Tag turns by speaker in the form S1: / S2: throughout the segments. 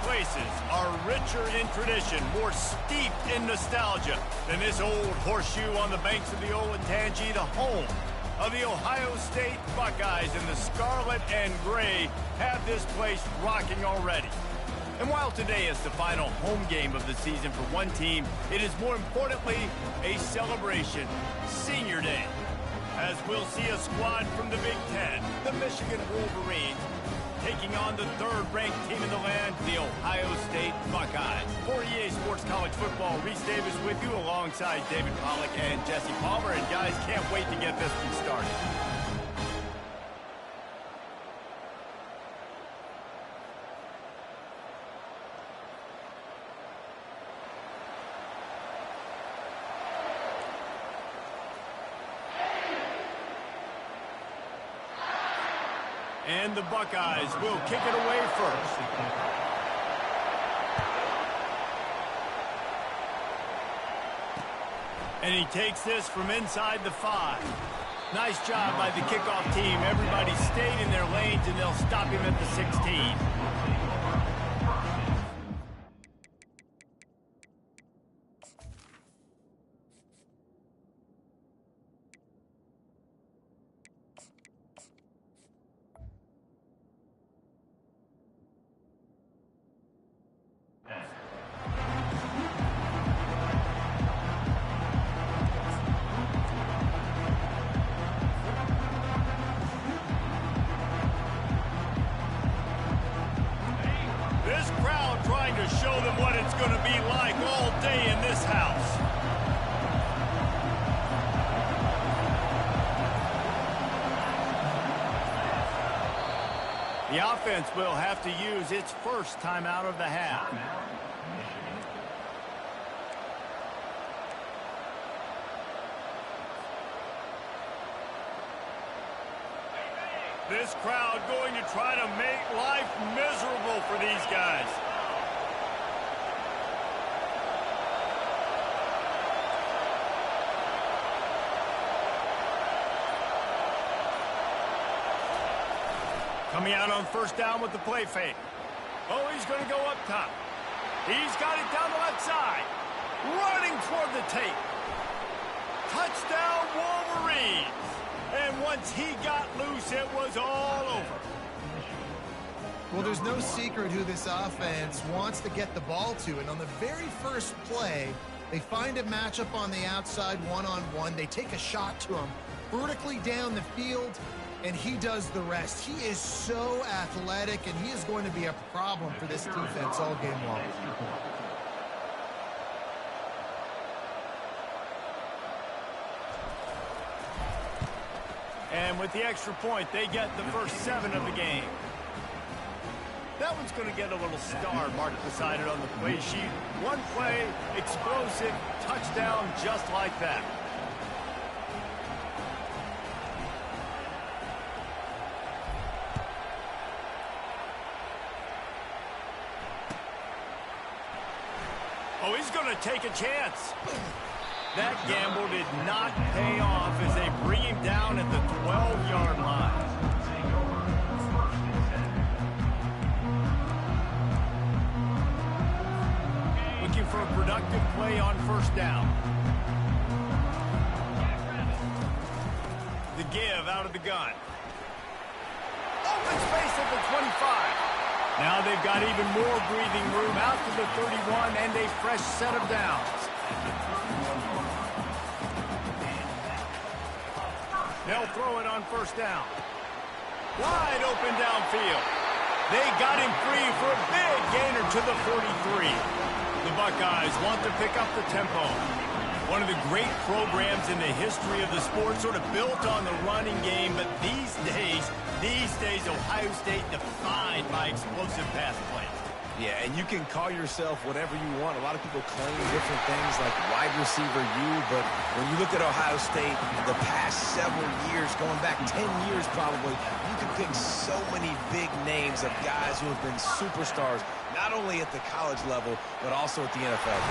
S1: places are richer in tradition, more steeped in nostalgia than this old horseshoe on the banks of the Olentangy, the home of the Ohio State Buckeyes. And the scarlet and gray have this place rocking already. And while today is the final home game of the season for one team, it is more importantly a celebration, Senior Day, as we'll see a squad from the Big Ten, the Michigan Wolverines, taking on the third-ranked team in the land, the Ohio State Buckeyes. For EA Sports College Football, Reese Davis with you alongside David Pollack and Jesse Palmer. And guys, can't wait to get this one started. And the Buckeyes will kick it away first. And he takes this from inside the 5. Nice job by the kickoff team. Everybody stayed in their lanes, and they'll stop him at the 16. To show them what it's going to be like all day in this house. The offense will have to use its first timeout of the half. This crowd going to try to make life miserable for these guys. Coming out on first down with the play fake. Oh, he's going to go up top. He's got it down the left side. Running toward the tape. Touchdown, Wolverines. And once he got loose, it was all over.
S2: Well, there's no secret who this offense wants to get the ball to. And on the very first play, they find a matchup on the outside one-on-one. They take a shot to him vertically down the field, and he does the rest. He is so athletic, and he is going to be a problem for this defense all game long.
S1: And with the extra point, they get the first 7 of the game. That one's going to get a little star marked beside it on the play sheet. One play, explosive, touchdown just like that. Oh, he's going to take a chance. That gamble did not pay off as they bring him down at the 12-yard line. Looking for a productive play on first down. The give out of the gun. Open space at the 25. Now they've got even more breathing room out to the 31 and a fresh set of downs. They'll throw it on first down. Wide open downfield. They got him free for a big gainer to the 43. The Buckeyes want to pick up the tempo. One of the great programs in the history of the sport, sort of built on the running game, but these days, Ohio State defined by explosive pass plays.
S3: Yeah, and you can call yourself whatever you want. A lot of people claim different things like wide receiver U, but when you look at Ohio State, the past several years, going back 10 years probably, you can pick so many big names of guys who have been superstars, not only at the college level, but also at the NFL.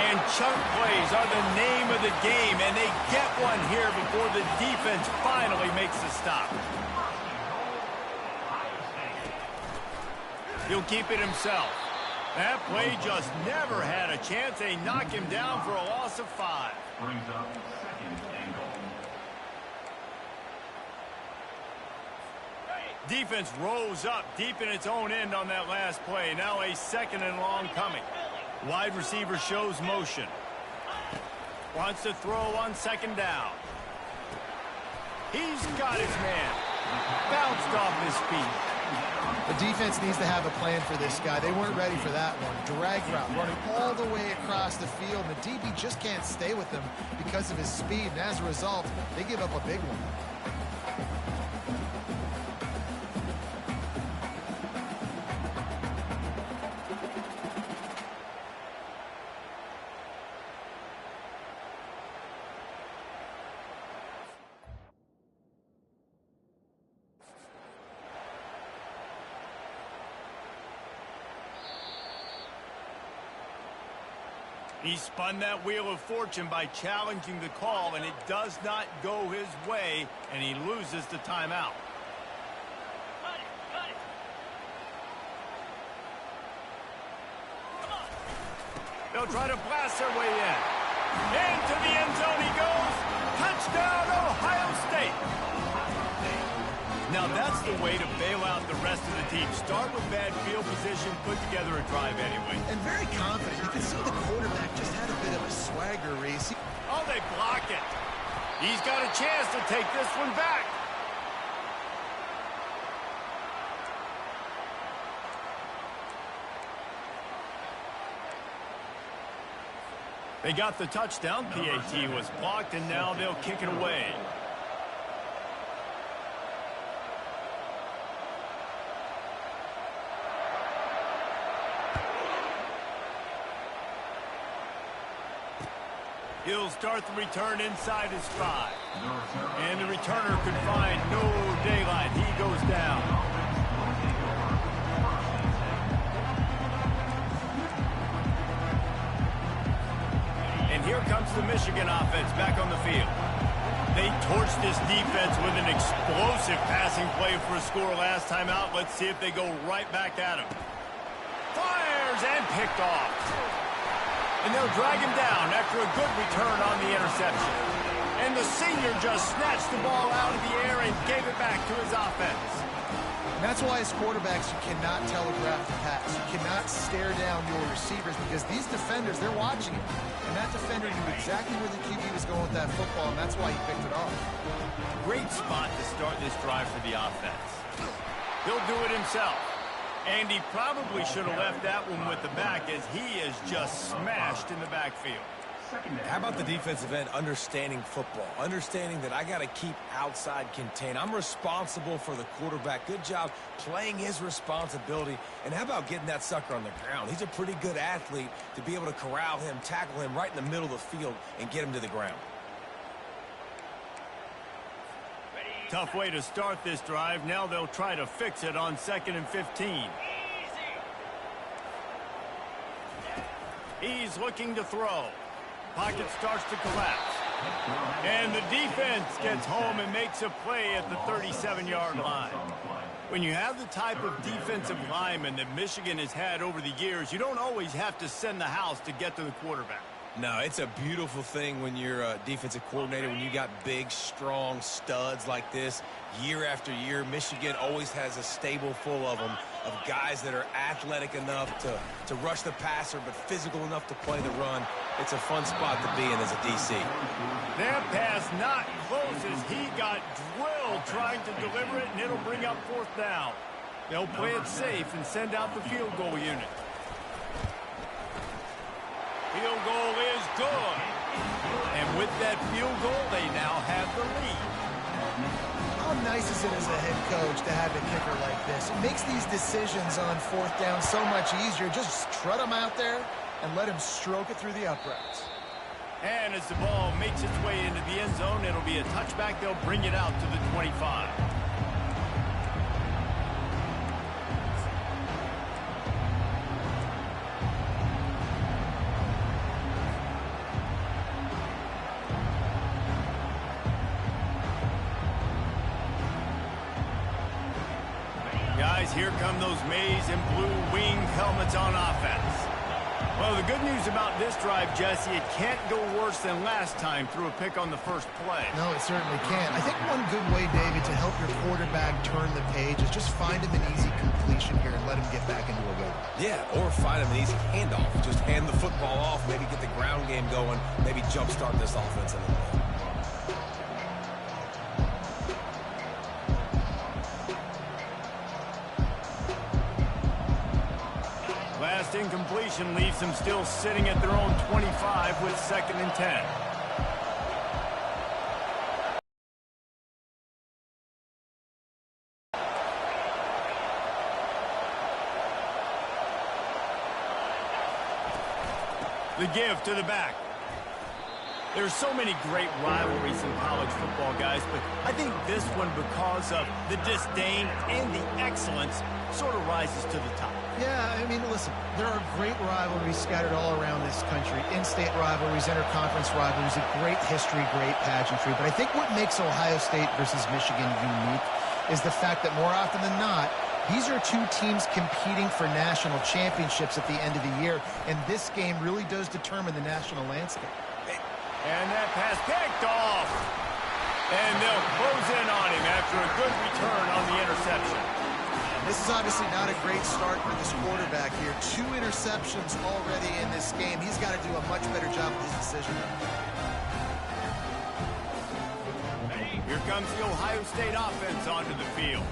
S1: And chunk plays are the name of the game, and they get one here before the defense finally makes the stop. He'll keep it himself. That play just never had a chance. They knock him down for a loss of 5.
S4: Brings up second and goal.
S1: Defense rose up deep in its own end on that last play. Now a 2nd and long coming. Wide receiver shows motion. Wants to throw on 2nd down. He's got his man. Bounced off his feet.
S2: The defense needs to have a plan for this guy. They weren't ready for that one. Drag route, running all the way across the field. The DB just can't stay with him because of his speed. And as a result, they give up a big one.
S1: He spun that wheel of fortune by challenging the call, and it does not go his way, and he loses the timeout. They'll try to blast their way in. Into the end zone he goes. Touchdown, Ohio State. Now that's the way to bail out the rest of the team. Start with bad field position, put together a drive anyway.
S2: And very confident. You can see the quarterback just had a bit of a swagger, Reese.
S1: Oh, they block it. He's got a chance to take this one back. They got the touchdown. PAT was blocked, and now they'll kick it away. He'll start the return inside his 5. And the returner could find no daylight. He goes down. And here comes the Michigan offense back on the field. They torched this defense with an explosive passing play for a score last time out. Let's see if they go right back at him. Fires and picked off. And they'll drag him down after a good return on the interception. And the senior just snatched the ball out of the air and gave it back to his offense.
S2: And that's why as quarterbacks, you cannot telegraph the pass. You cannot stare down your receivers because these defenders, they're watching it. And that defender knew exactly where the QB was going with that football, and that's why he picked it off.
S1: Great spot to start this drive for the offense. He'll do it himself. And he probably should have left that one with the back as he is just smashed in the backfield.
S3: How about the defensive end understanding football, understanding that I got to keep outside contain. I'm responsible for the quarterback. Good job playing his responsibility. And how about getting that sucker on the ground? He's a pretty good athlete to be able to corral him, tackle him right in the middle of the field and get him to the ground.
S1: Tough way to start this drive. Now they'll try to fix it on 2nd and 15. He's looking to throw. Pocket starts to collapse. And the defense gets home and makes a play at the 37-yard line. When you have the type of defensive lineman that Michigan has had over the years, you don't always have to send the house to get to the quarterback.
S3: No, it's a beautiful thing when you're a defensive coordinator, when you got big, strong studs like this. Year after year, Michigan always has a stable full of them, of guys that are athletic enough to rush the passer, but physical enough to play the run. It's a fun spot to be in as a DC.
S1: That pass not close as he got drilled trying to deliver it, and it'll bring up 4th down. They'll play it safe and send out the field goal unit. Field goal is good. And with that field goal, they now have the lead.
S2: How nice is it as a head coach to have a kicker like this? It makes these decisions on 4th down so much easier. Just trot him out there and let him stroke it through the uprights.
S1: And as the ball makes its way into the end zone, it'll be a touchback. They'll bring it out to the 25. Guys, As here come those maize and blue wing helmets on offense. Well, the good news about this drive, Jesse, it can't go worse than last time through a pick on the first play.
S2: No, it certainly can't. I think one good way, David, to help your quarterback turn the page is just find him an easy completion here and let him get back into a rhythm.
S3: Yeah, or find him an easy handoff. Just hand the football off, maybe get the ground game going, maybe jumpstart this offense a little bit.
S1: Last incompletion leaves them still sitting at their own 25 with 2nd and 10. The give to the back. There's so many great rivalries in college football, guys, but I think this one, because of the disdain and the excellence, sort of rises to the top.
S2: Yeah, I mean, listen, there are great rivalries scattered all around this country. In-state rivalries, interconference rivalries, a great history, great pageantry. But I think what makes Ohio State versus Michigan unique is the fact that more often than not, these are two teams competing for national championships at the end of the year, and this game really does determine the national landscape.
S1: And that pass picked off. And they'll close in on him after a good return on the interception.
S2: This is obviously not a great start for this quarterback here. 2 interceptions already in this game. He's got to do a much better job with his decision.
S1: Here comes the Ohio State offense onto the field.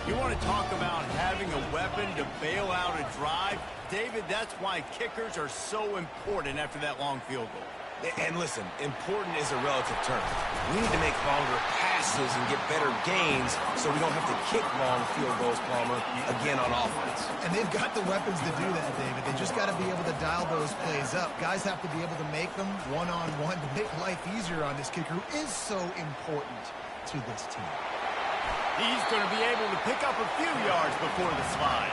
S1: You want to talk about having a weapon to bail out a drive? David, that's why kickers are so important after that long field goal.
S3: And listen, important is a relative term. We need to make longer passes and get better gains so we don't have to kick long field goals, Palmer, again on offense.
S2: And they've got the weapons to do that, David. They just got to be able to dial those plays up. Guys have to be able to make them one-on-one to make life easier on this kicker who is so important to this team.
S1: He's going to be able to pick up a few yards before the slide.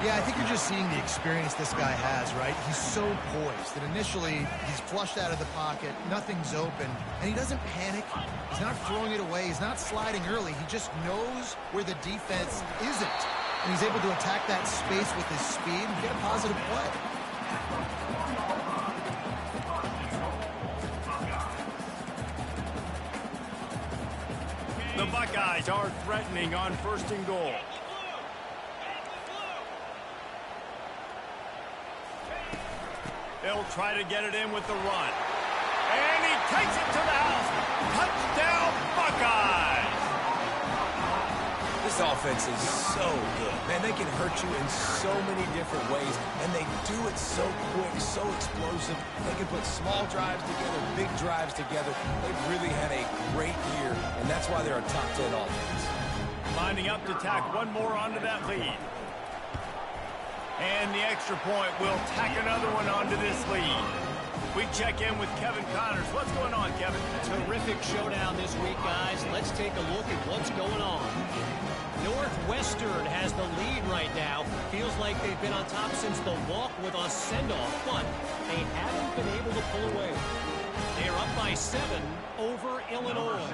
S2: Yeah, I think you're just seeing the experience this guy has, right? He's so poised that initially he's flushed out of the pocket, nothing's open, and he doesn't panic. He's not throwing it away. He's not sliding early. He just knows where the defense isn't, and he's able to attack that space with his speed and get a positive play.
S1: The Buckeyes are threatening on 1st and goal. They'll try to get it in with the run. And he takes it to the house. Touchdown, Buckeyes!
S3: This offense is so good. Man, they can hurt you in so many different ways, and they do it so quick, so explosive. They can put small drives together, big drives together. They've really had a great year, and that's why they're a top 10 offense.
S1: Lining up to tack one more onto that lead. And the extra point will tack another one onto this lead. We check in with Kevin Connors. What's going on, Kevin?
S5: Terrific showdown this week, guys. Let's take a look at what's going on. Northwestern has the lead right now. Feels like they've been on top since the walk with a send-off, but they haven't been able to pull away. They're up by 7 over Illinois.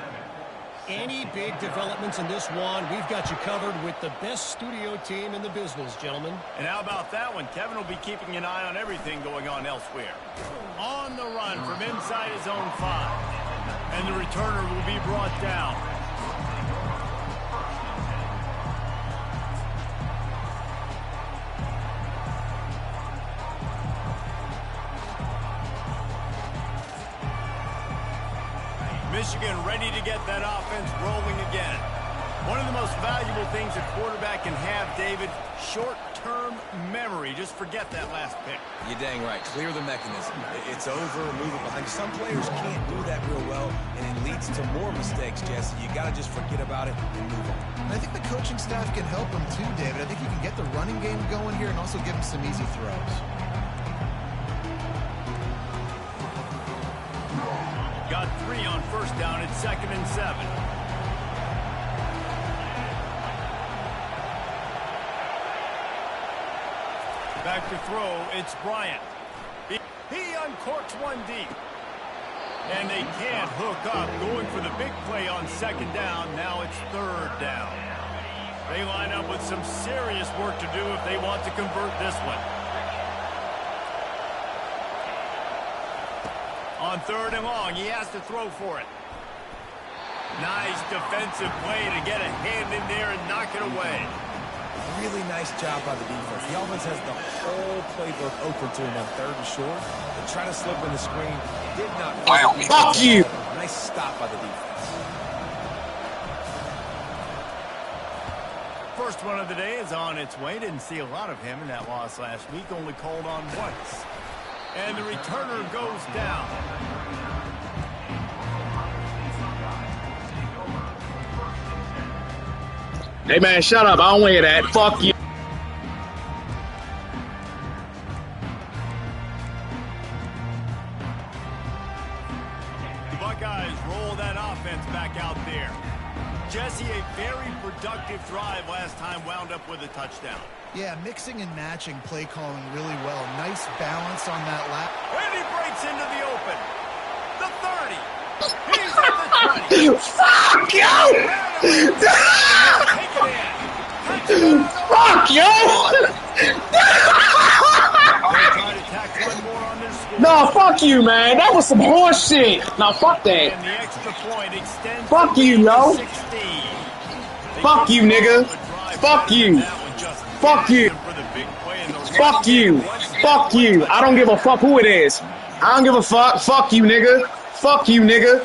S5: Any big developments in this one, we've got you covered with the best studio team in the business, gentlemen.
S1: And how about that one? Kevin will be keeping an eye on everything going on elsewhere. On the run from inside his own 5. And the returner will be brought down. Michigan ready to get that offense rolling again. One of the most valuable things a quarterback can have, David, short-term memory. Just forget that last pick.
S3: You're dang right. Clear the mechanism. It's over, move it behind. Some players can't do that real well, and it leads to more mistakes, Jesse. You got to just forget about it and move on.
S2: And I think the coaching staff can help him too, David. I think he can get the running game going here and also give him some easy throws.
S1: Got 3 on 1st down at 2nd and 7. Back to throw, it's Bryant. He uncorks one deep. And they can't hook up, going for the big play on 2nd down. Now it's 3rd down. They line up with some serious work to do if they want to convert this one. On 3rd and long, he has to throw for it. Nice defensive play to get a hand in there and knock it away.
S3: Really nice job by the defense. The offense has the whole playbook open to him on 3rd and short. They try to slip in the screen. Did not.
S6: Wow, fuck you!
S3: Nice stop by the defense.
S1: First one of the day is on its way. Didn't see a lot of him in that loss last week. Only called on once. And the returner goes down.
S6: Hey, man, shut up. I don't want to hear that. Fuck you.
S1: The Buckeyes roll that offense back out there. Jesse, a very productive drive last time, wound up with a touchdown.
S2: Yeah, mixing and matching play calling really well. Nice balance on that lap.
S1: And he breaks into the open. The 30. He's at the 20.
S6: Fuck you!
S1: Take it in.
S6: Fuck you!
S1: Try to tack one more on this score.
S6: No, fuck you, man. That was some horse shit. No, fuck that.
S1: And the extra point extends.
S6: Fuck you, yo.
S1: 16.
S6: Fuck you, nigga. Fuck you. Fuck you. Fuck you. Fuck you. I don't give a fuck who it is. I don't give a fuck. Fuck you, nigga. Fuck you, nigga.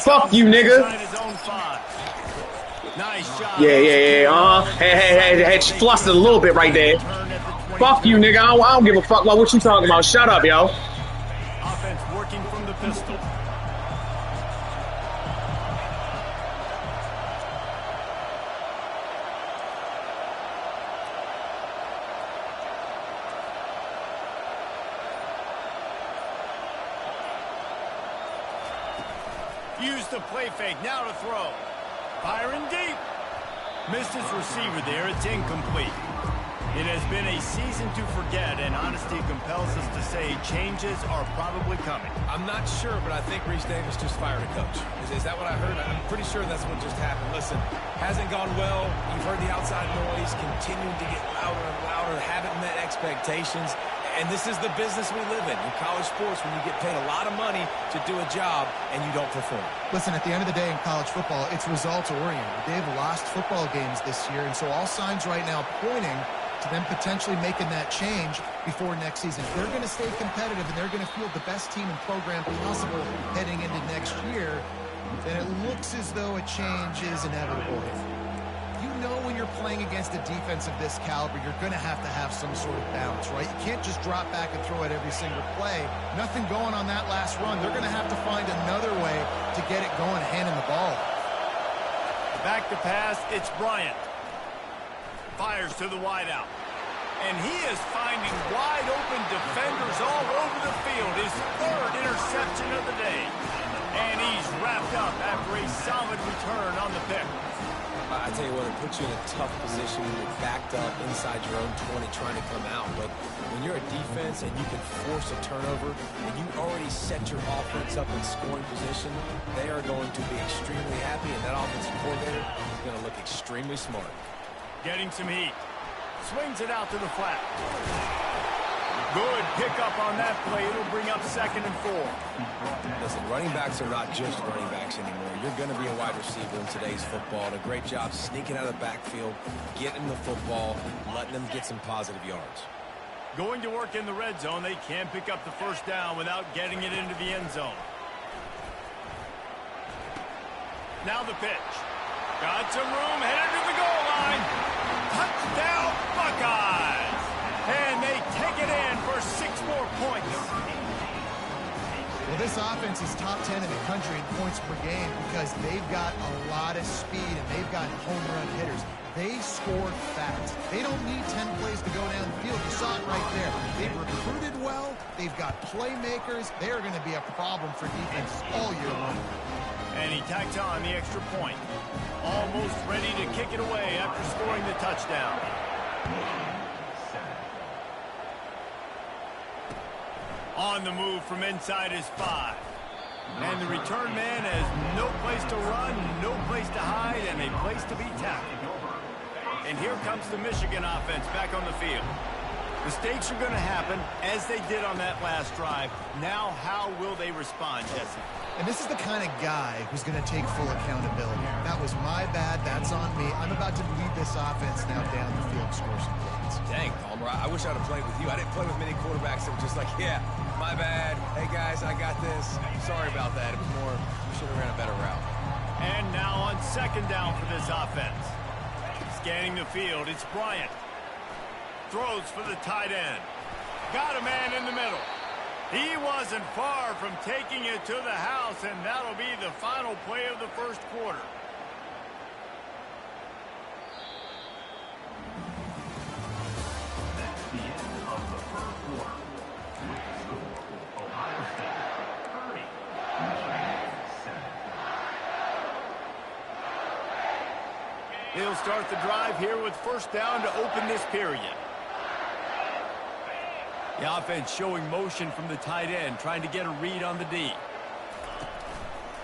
S6: Fuck you, nigga.
S1: Nice job.
S6: Yeah. Hey, just flustered a little bit right there. Fuck you, nigga. I don't give a fuck about what you talking about. Shut up, yo.
S1: Offense working from the pistol. Use the play fake. Now to throw. Firing deep. Missed his receiver there. It's incomplete. It has been a season to forget, and honesty compels us to say changes are probably coming.
S3: I'm not sure, but I think Reese Davis just fired a coach. Is that what I heard? I'm pretty sure that's what just happened. Listen, hasn't gone well. You've heard the outside noise, continuing to get louder and louder, haven't met expectations. And this is the business we live in college sports, when you get paid a lot of money to do a job and you don't perform.
S2: Listen, at the end of the day in college football, it's results-oriented. They've lost football games this year, and so all signs right now pointing to them potentially making that change before next season. If they're going to stay competitive and they're going to field the best team and program possible heading into next year, then it looks as though a change is inevitable. You know when you're playing against a defense of this caliber, you're going to have some sort of balance, right? You can't just drop back and throw it every single play. Nothing going on that last run. They're going to have to find another way to get it going, handing the ball.
S1: Back to pass, it's Bryant. Fires to the wideout. And he is finding wide open defenders all over the field. His 3rd interception of the day. And he's wrapped up after a solid return on the pick.
S3: I tell you what, it puts you in a tough position when you're backed up inside your own 20 trying to come out. But when you're a defense and you can force a turnover and you already set your offense up in scoring position, they are going to be extremely happy, and that offensive coordinator is going to look extremely smart.
S1: Getting some heat. Swings it out to the flat. Good pickup on that play. It'll bring up 2nd and 4.
S3: Listen, running backs are not just running backs anymore. You're going to be a wide receiver in today's football. And a great job sneaking out of the backfield, getting the football, letting them get some positive yards.
S1: Going to work in the red zone. They can't pick up the first down without getting it into the end zone. Now the pitch. Got some room, headed to the goal line. Touchdown, Buckeyes. And they take it in for 6 more points.
S2: Well, this offense is top 10 in the country in points per game because they've got a lot of speed and they've got home run hitters. They scored fast. They don't need 10 plays to go down the field. You saw it right there. They've recruited well. They've got playmakers. They are going to be a problem for defenses all year long.
S1: And he tacks on the extra point. Almost ready to kick it away after scoring the touchdown. On the move from inside his 5. And the return man has no place to run, no place to hide, and a place to be tackled. And here comes the Michigan offense back on the field. Mistakes are going to happen, as they did on that last drive. Now, how will they respond, Jesse?
S2: And this is the kind of guy who's going to take full accountability. That was my bad. That's on me. I'm about to lead this offense now down the field, score some points.
S3: Dang, Palmer, I wish I'd have played with you. I didn't play with many quarterbacks that were just like, yeah, my bad. Hey, guys, I got this. Sorry about that. It was more, we should have ran a better route.
S1: And now on second down for this offense. Scanning the field, it's Bryant. Throws for the tight end. Got a man in the middle. He wasn't far from taking it to the house, and that'll be the final play of the first quarter.
S4: That's the end of the first quarter. With the score, Ohio State 30, Michigan 7.
S1: He'll start the drive here with first down to open this period. The offense showing motion from the tight end, trying to get a read on the D.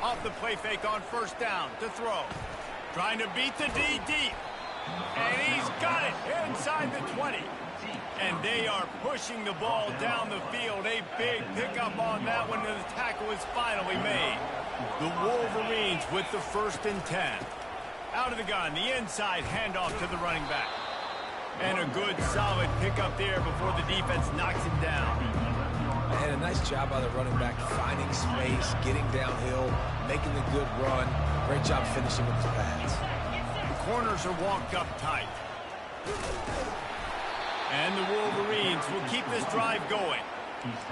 S1: Off the play fake on first down to throw. Trying to beat the D deep. And he's got it inside the 20. And they are pushing the ball down the field. A big pickup on that one, and the tackle is finally made. The Wolverines with the 1st and 10. Out of the gun, the inside handoff to the running back. And a good, solid pickup there before the defense knocks him down.
S3: And a nice job by the running back, finding space, getting downhill, making the good run. Great job finishing with the pads.
S1: The corners are walked up tight. And the Wolverines will keep this drive going.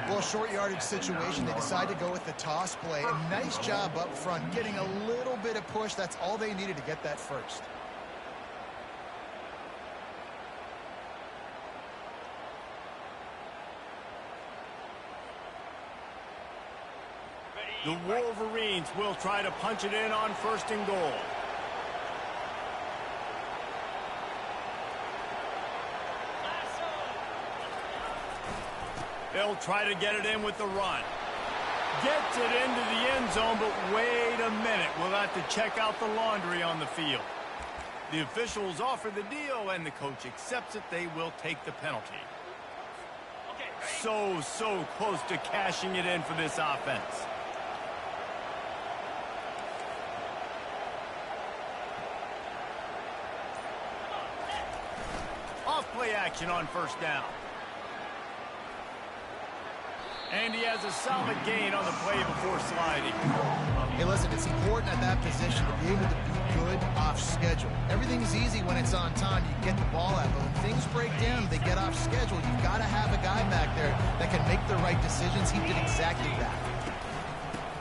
S2: Well, short yardage situation, they decide to go with the toss play. A nice job up front, getting a little bit of push. That's all they needed to get that first.
S1: The Wolverines will try to punch it in on 1st and goal. They'll try to get it in with the run. Gets it into the end zone, but wait a minute. We'll have to check out the laundry on the field. The officials offer the deal, and the coach accepts it. They will take the penalty. So close to cashing it in for this offense. Off-play action on first down. And he has a solid gain on the play before sliding.
S2: Hey, listen, it's important at that position to be able to be good off schedule. Everything's easy when it's on time. You get the ball out. But when things break down, they get off schedule. You've got to have a guy back there that can make the right decisions. He did exactly that.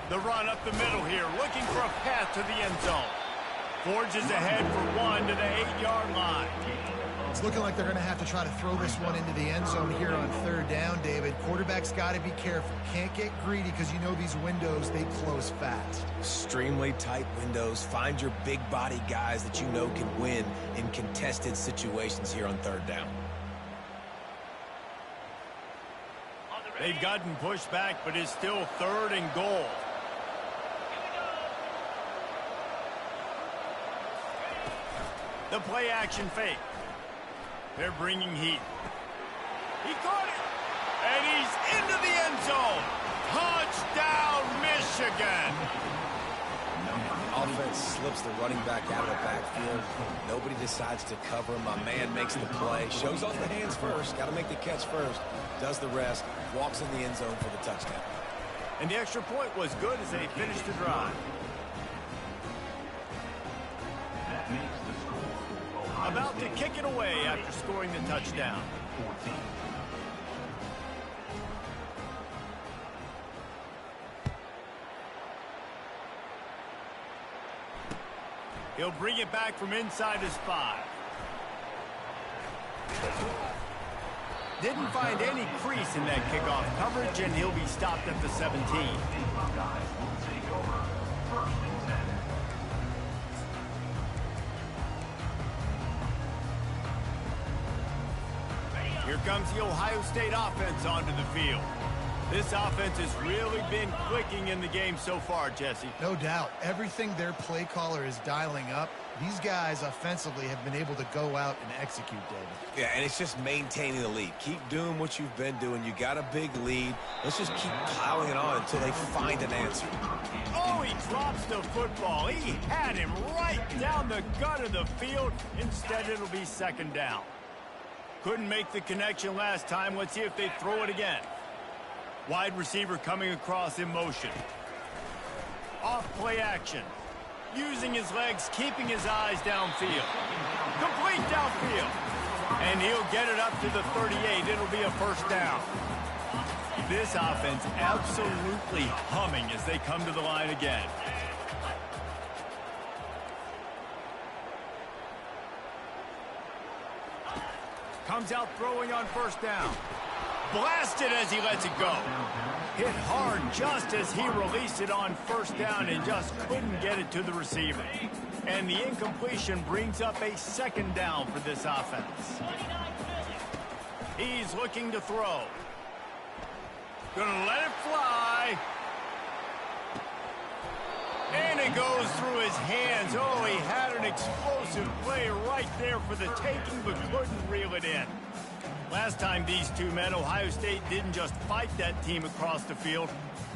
S1: The run up the middle here, looking for a path to the end zone. Forges ahead for one to the 8-yard line.
S2: It's looking like they're going to have to try to throw this one into the end zone here on third down, David. Quarterback's got to be careful. Can't get greedy because you know these windows, they close fast.
S3: Extremely tight windows. Find your big body guys that you know can win in contested situations here on third down.
S1: They've gotten pushed back, but it's still 3rd and goal. The play action fake. They're bringing heat. He caught it. And he's into the end zone. Touchdown, Michigan.
S3: Offense slips the running back out of the backfield. Nobody decides to cover him. My man makes the play. Shows off the hands first. Got to make the catch first. Does the rest. Walks in the end zone for the touchdown.
S1: And the extra point was good as they finished the drive.
S4: That makes the score Ohio
S1: About to
S4: State
S1: kick it away after scoring the touchdown.
S4: 14.
S1: He'll bring it back from inside his 5. Didn't find any crease in that kickoff coverage, and he'll be stopped at the 17.
S4: Buckeyes will take over 1st and 10.
S1: Here comes the Ohio State offense onto the field. This offense has really been clicking in the game so far, Jesse.
S2: No doubt. Everything their play caller is dialing up, these guys offensively have been able to go out and execute, David.
S3: Yeah, and it's just maintaining the lead. Keep doing what you've been doing. You got a big lead. Let's just keep piling it on until they find an answer.
S1: Oh, he drops the football. He had him right down the gut of the field. Instead, it'll be second down. Couldn't make the connection last time. Let's see if they throw it again. Wide receiver coming across in motion. Off play action. Using his legs, keeping his eyes downfield. Complete downfield. And he'll get it up to the 38. It'll be a first down. This offense absolutely humming as they come to the line again. Comes out throwing on first down. Blasted as he lets it go. Hit hard just as he released it on first down and just couldn't get it to the receiver. And the incompletion brings up a second down for this offense. He's looking to throw. Gonna let it fly. And it goes through his hands. Oh, he had an explosive play right there for the taking, but couldn't reel it in. Last time these two met, Ohio State didn't just fight that team across the field.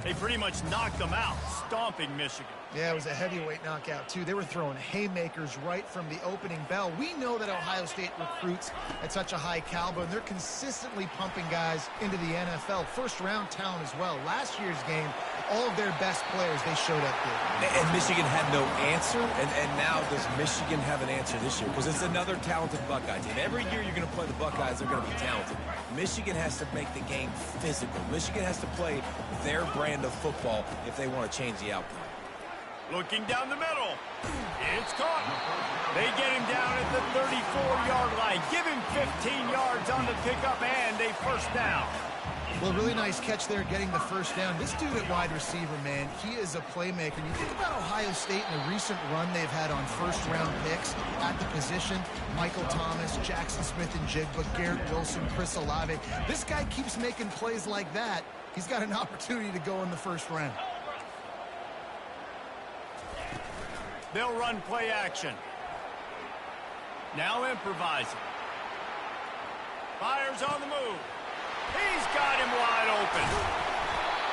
S1: They pretty much knocked them out, stomping Michigan.
S2: Yeah, it was a heavyweight knockout, too. They were throwing haymakers right from the opening bell. We know that Ohio State recruits at such a high caliber, and they're consistently pumping guys into the NFL. First-round talent as well. Last year's game, all of their best players, they showed up there.
S3: And Michigan had no answer, and now does Michigan have an answer this year? Because it's another talented Buckeye team. Every year you're going to play the Buckeyes, they're going to be talented. Michigan has to make the game physical. Michigan has to play their brand of football if they want to change the outcome.
S1: Looking down the middle. It's caught. They get him down at the 34-yard line. Give him 15 yards on the pickup and a first down.
S2: Well, really nice catch there getting the first down. This dude at wide receiver, man, he is a playmaker. You think about Ohio State and the recent run they've had on first-round picks at the position. Michael Thomas, Jackson Smith-Njigba, Garrett Wilson, Chris Olave. This guy keeps making plays like that. He's got an opportunity to go in the first round.
S1: They'll run play action. Now improvising. Fires on the move. He's got him wide open.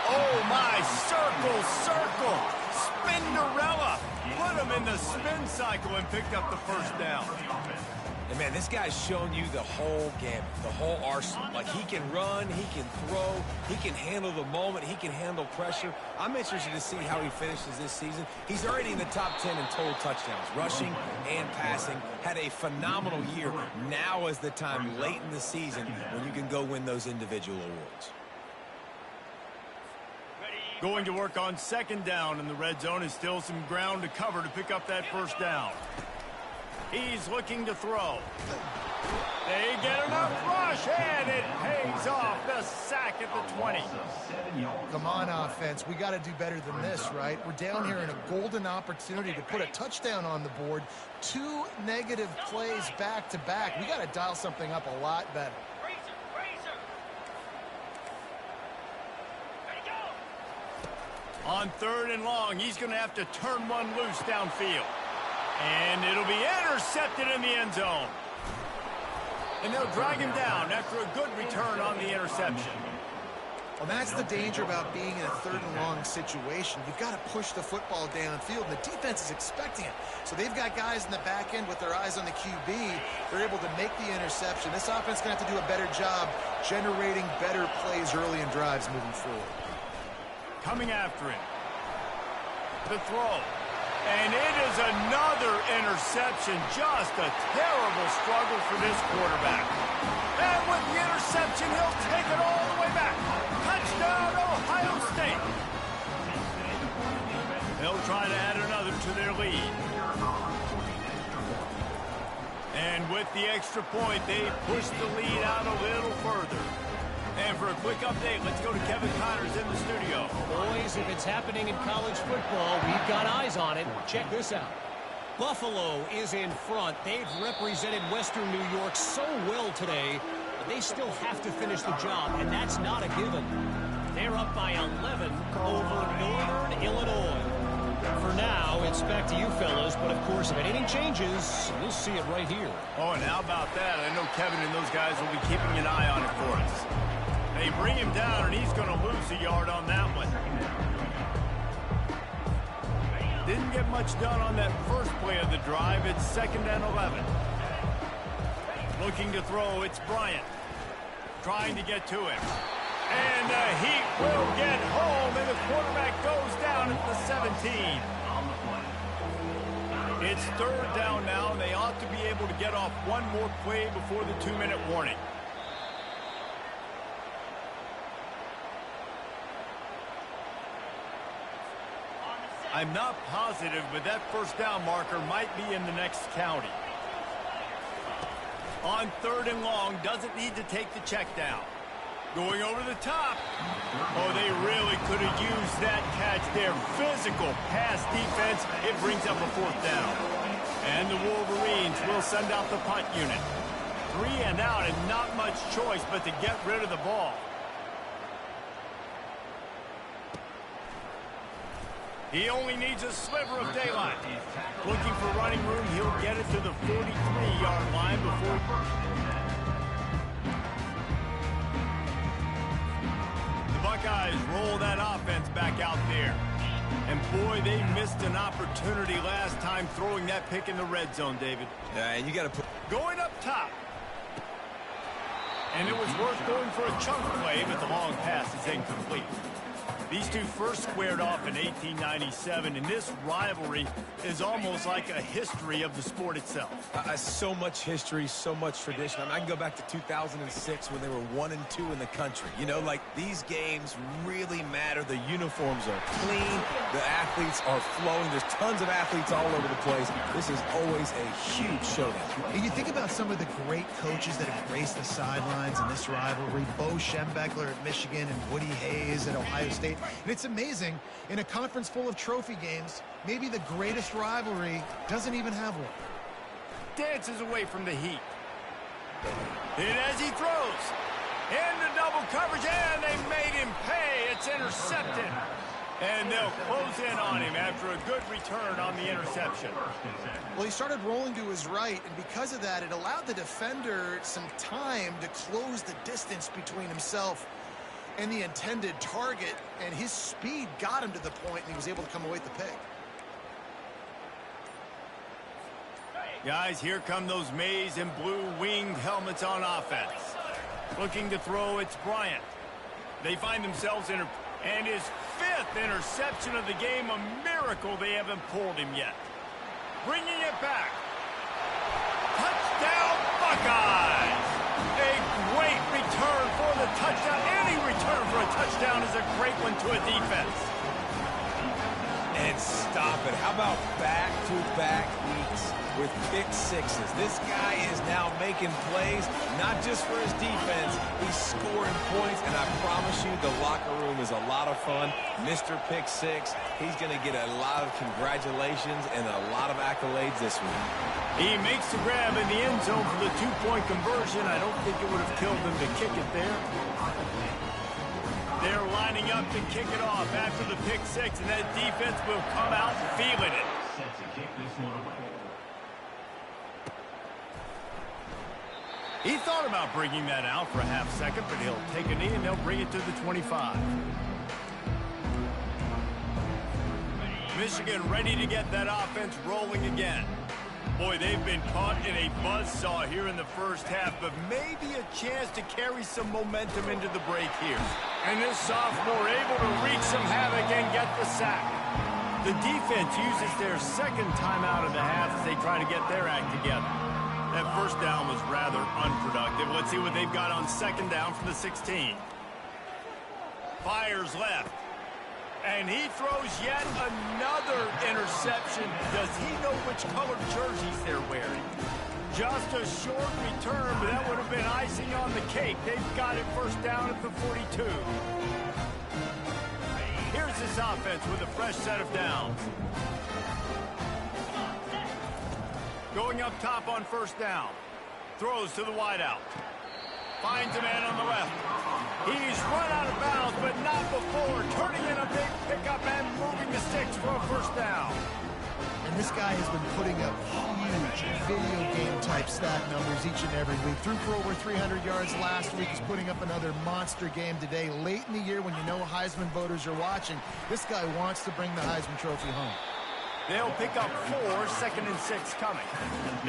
S1: Oh, my. Circle. Spinderella. Put him in the spin cycle and picked up the first down.
S3: And, man, this guy's shown you the whole gamut, the whole arsenal. Like, he can run, he can throw, he can handle the moment, he can handle pressure. I'm interested to see how he finishes this season. He's already in the top 10 in total touchdowns, rushing and passing. Had a phenomenal year. Now is the time late in the season when you can go win those individual awards.
S1: Going to work on second down in the red zone is still some ground to cover to pick up that first down. He's looking to throw. They get enough rush, and it pays off. The sack at the 20.
S2: Come on, offense. We got to do better than this, right? We're down here in a golden opportunity to put a touchdown on the board. 2 negative plays back-to-back. We got to dial something up a lot better.
S1: On third and long, he's going to have to turn one loose downfield. And it'll be intercepted in the end zone. And they'll drag him down after a good return on the interception.
S2: Well, that's the danger about being in a third and long situation. You've got to push the football downfield, and the defense is expecting it. So they've got guys in the back end with their eyes on the QB. They're able to make the interception. This offense is going to have to do a better job generating better plays early in drives moving forward.
S1: Coming after him. The throw. And it is another interception. Just a terrible struggle for this quarterback. And with the interception, he'll take it all the way back. Touchdown, Ohio State. They'll try to add another to their lead. And with the extra point, they push the lead out a little further. And for a quick update, let's go to Kevin Connors in the studio.
S5: Boys, if it's happening in college football, we've got eyes on it. Check this out. Buffalo is in front. They've represented Western New York so well today, but they still have to finish the job, and that's not a given. They're up by 11 over Northern Illinois. For now, it's back to you fellas, but of course, if anything changes, you'll see it right here.
S1: Oh, and how about that? I know Kevin and those guys will be keeping an eye on it for us. They bring him down, and he's going to lose a yard on that one. Didn't get much done on that first play of the drive. It's 2nd and 11. Looking to throw, it's Bryant. Trying to get to him. And the Heat will get home, and the quarterback goes down at the 17. It's 3rd down now, and they ought to be able to get off one more play before the 2-minute warning. I'm not positive, but that 1st down marker might be in the next county. On 3rd and long, doesn't need to take the check down. Going over the top. Oh, they really could have used that catch there. Physical pass defense. It brings up a 4th down. And the Wolverines will send out the punt unit. 3 and out, and not much choice but to get rid of the ball. He only needs a sliver of daylight. Looking for running room, he'll get it to the 43-yard line before... Buckeyes roll that offense back out there. And boy, they missed an opportunity last time throwing that pick in the red zone, David.
S3: Yeah, and you got to put...
S1: Going up top. And it was worth going for a chunk play, but the long pass is incomplete. These two first squared off in 1897, and this rivalry is almost like a history of the sport itself.
S3: So much history, so much tradition. I mean, I can go back to 2006 when they were 1-2 in the country. You know, like, these games really matter. The uniforms are clean. The athletes are flowing. There's tons of athletes all over the place. This is always a huge showdown.
S2: And you think about some of the great coaches that have graced the sidelines in this rivalry. Bo Schembechler at Michigan and Woody Hayes at Ohio State. And it's amazing, in a conference full of trophy games, maybe the greatest rivalry doesn't even have one.
S1: Dances away from the Heat. And as he throws, into double coverage, and they made him pay. It's intercepted. And they'll close in on him after a good return on the interception.
S2: Well, he started rolling to his right, and because of that, it allowed the defender some time to close the distance between himself and the intended target, and his speed got him to the point, and he was able to come away with the pick.
S1: Guys, here come those maize and blue winged helmets on offense. Looking to throw, it's Bryant. They find themselves in, and his 5th interception of the game, a miracle they haven't pulled him yet. Bringing it back. Touchdown, Buckeyes! A great return for the touchdown. Any return for a touchdown is a great one to a defense.
S3: And stop it. How about back-to-back weeks with pick sixes? This guy is now making plays, not just for his defense. He's scoring points, and I promise you the locker room is a lot of fun. Mr. Pick Six, he's going to get a lot of congratulations and a lot of accolades this week.
S1: He makes the grab in the end zone for the 2-point conversion. I don't think it would have killed him to kick it there. They're lining up to kick it off after the pick six, and that defense will come out feeling it. He thought about bringing that out for a half second, but he'll take a knee and they'll bring it to the 25. Michigan ready to get that offense rolling again. Boy, they've been caught in a buzzsaw here in the first half, but maybe a chance to carry some momentum into the break here. And this sophomore able to wreak some havoc and get the sack. The defense uses their second timeout of the half as they try to get their act together. That first down was rather unproductive. Let's see what they've got on second down from the 16. Fires left. And he throws yet another interception. Does he know which colored jerseys they're wearing? Just a short return, but that would have been icing on the cake. They've got it first down at the 42. Here's this offense with a fresh set of downs. Going up top on first down. Throws to the wideout. Finds a man on the left. He's run out of bounds, but not before turning in a big pickup and moving the sticks for a first down.
S2: And this guy has been putting up huge video game type stat numbers each and every week. Threw for over 300 yards last week. He's putting up another monster game today. Late in the year when you know Heisman voters are watching, this guy wants to bring the Heisman Trophy home.
S1: They'll pick up 4, 2nd and 6 coming.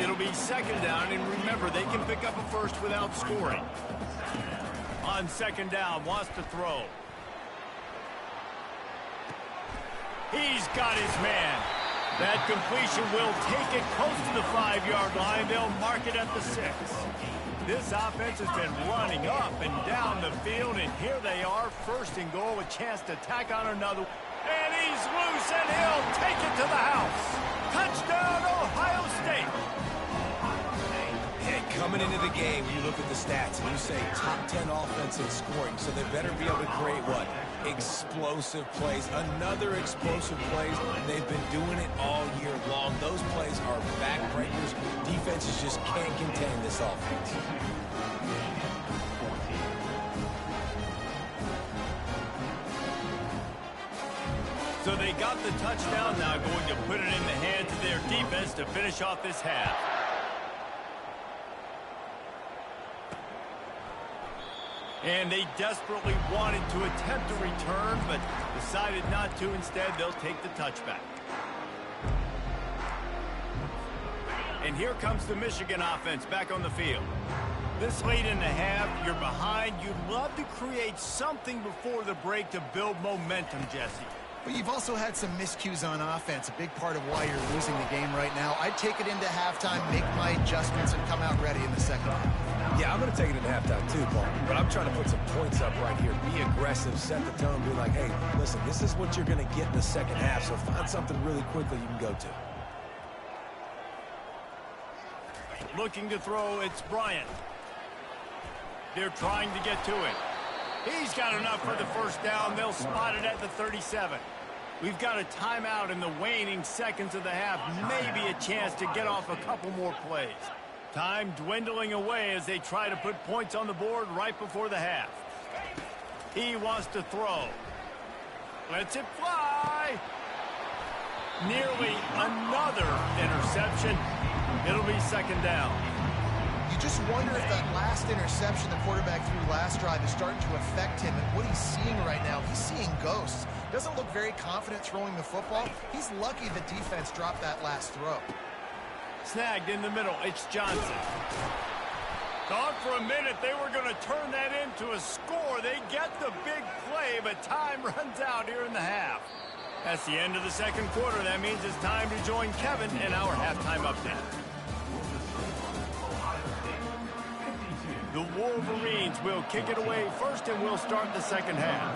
S1: It'll be 2nd down, and remember, they can pick up a first without scoring. On 2nd down, wants to throw. He's got his man. That completion will take it close to the 5-yard line. They'll mark it at the 6. This offense has been running up and down the field, and here they are, 1st and goal, a chance to tack on another. And he's loose, and he'll take it to the house. Touchdown, Ohio State.
S3: And coming into the game, you look at the stats, and you say top 10 offense in scoring, so they better be able to create what? Explosive plays. Another explosive plays. They've been doing it all year long. Those plays are backbreakers. Defenses just can't contain this offense.
S1: So they got the touchdown, now going to put it in the hands of their defense to finish off this half. And they desperately wanted to attempt a return, but decided not to. Instead, they'll take the touchback. And here comes the Michigan offense back on the field. This late in the half, you're behind. You'd love to create something before the break to build momentum, Jesse.
S2: But you've also had some miscues on offense, a big part of why you're losing the game right now. I'd take it into halftime, make my adjustments, and come out ready in the second half.
S3: Yeah, I'm going to take it into halftime too, Paul. But I'm trying to put some points up right here. Be aggressive, set the tone, be like, hey, listen, this is what you're going to get in the second half, so find something really quickly you can go to.
S1: Looking to throw, it's Bryant. They're trying to get to it. He's got enough for the first down. They'll spot it at the 37. We've got a timeout in the waning seconds of the half. Maybe a chance to get off a couple more plays. Time dwindling away as they try to put points on the board right before the half. He wants to throw. Lets it fly. Nearly another interception. It'll be second down.
S2: You just wonder if that last interception the quarterback threw last drive is starting to affect him and what he's seeing right now. He's seeing ghosts. Doesn't look very confident throwing the football. He's lucky the defense dropped that last throw.
S1: Snagged in the middle. It's Johnson. Thought for a minute they were going to turn that into a score. They get the big play, but time runs out here in the half. That's the end of the second quarter. That means it's time to join Kevin in our halftime update. The Wolverines will kick it away first, and we'll start the second half.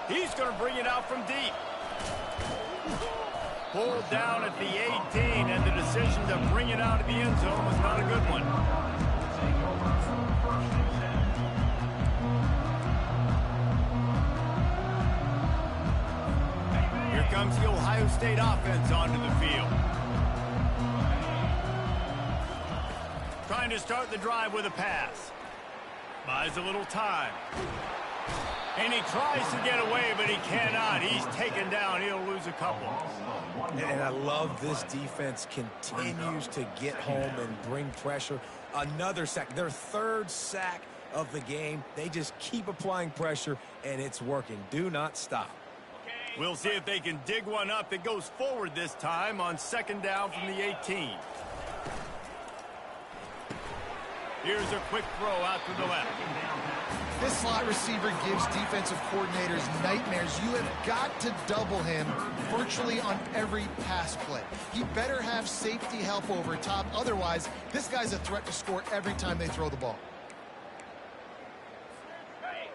S1: He's going to bring it out from deep. Pulled down at the 18, and the decision to bring it out of the end zone was not a good one. Here comes the Ohio State offense onto the field. Trying to start the drive with a pass. Buys a little time. And he tries to get away, but he cannot. He's taken down. He'll lose a couple.
S3: And I love this defense continues to get home and bring pressure. Another sack. Their third sack of the game. They just keep applying pressure, and it's working. Do not stop.
S1: We'll see if they can dig one up. It goes forward this time on second down from the 18. Here's a quick throw out to the left.
S2: This slot receiver gives defensive coordinators nightmares. You have got to double him virtually on every pass play. He better have safety help over top. Otherwise, this guy's a threat to score every time they throw the ball.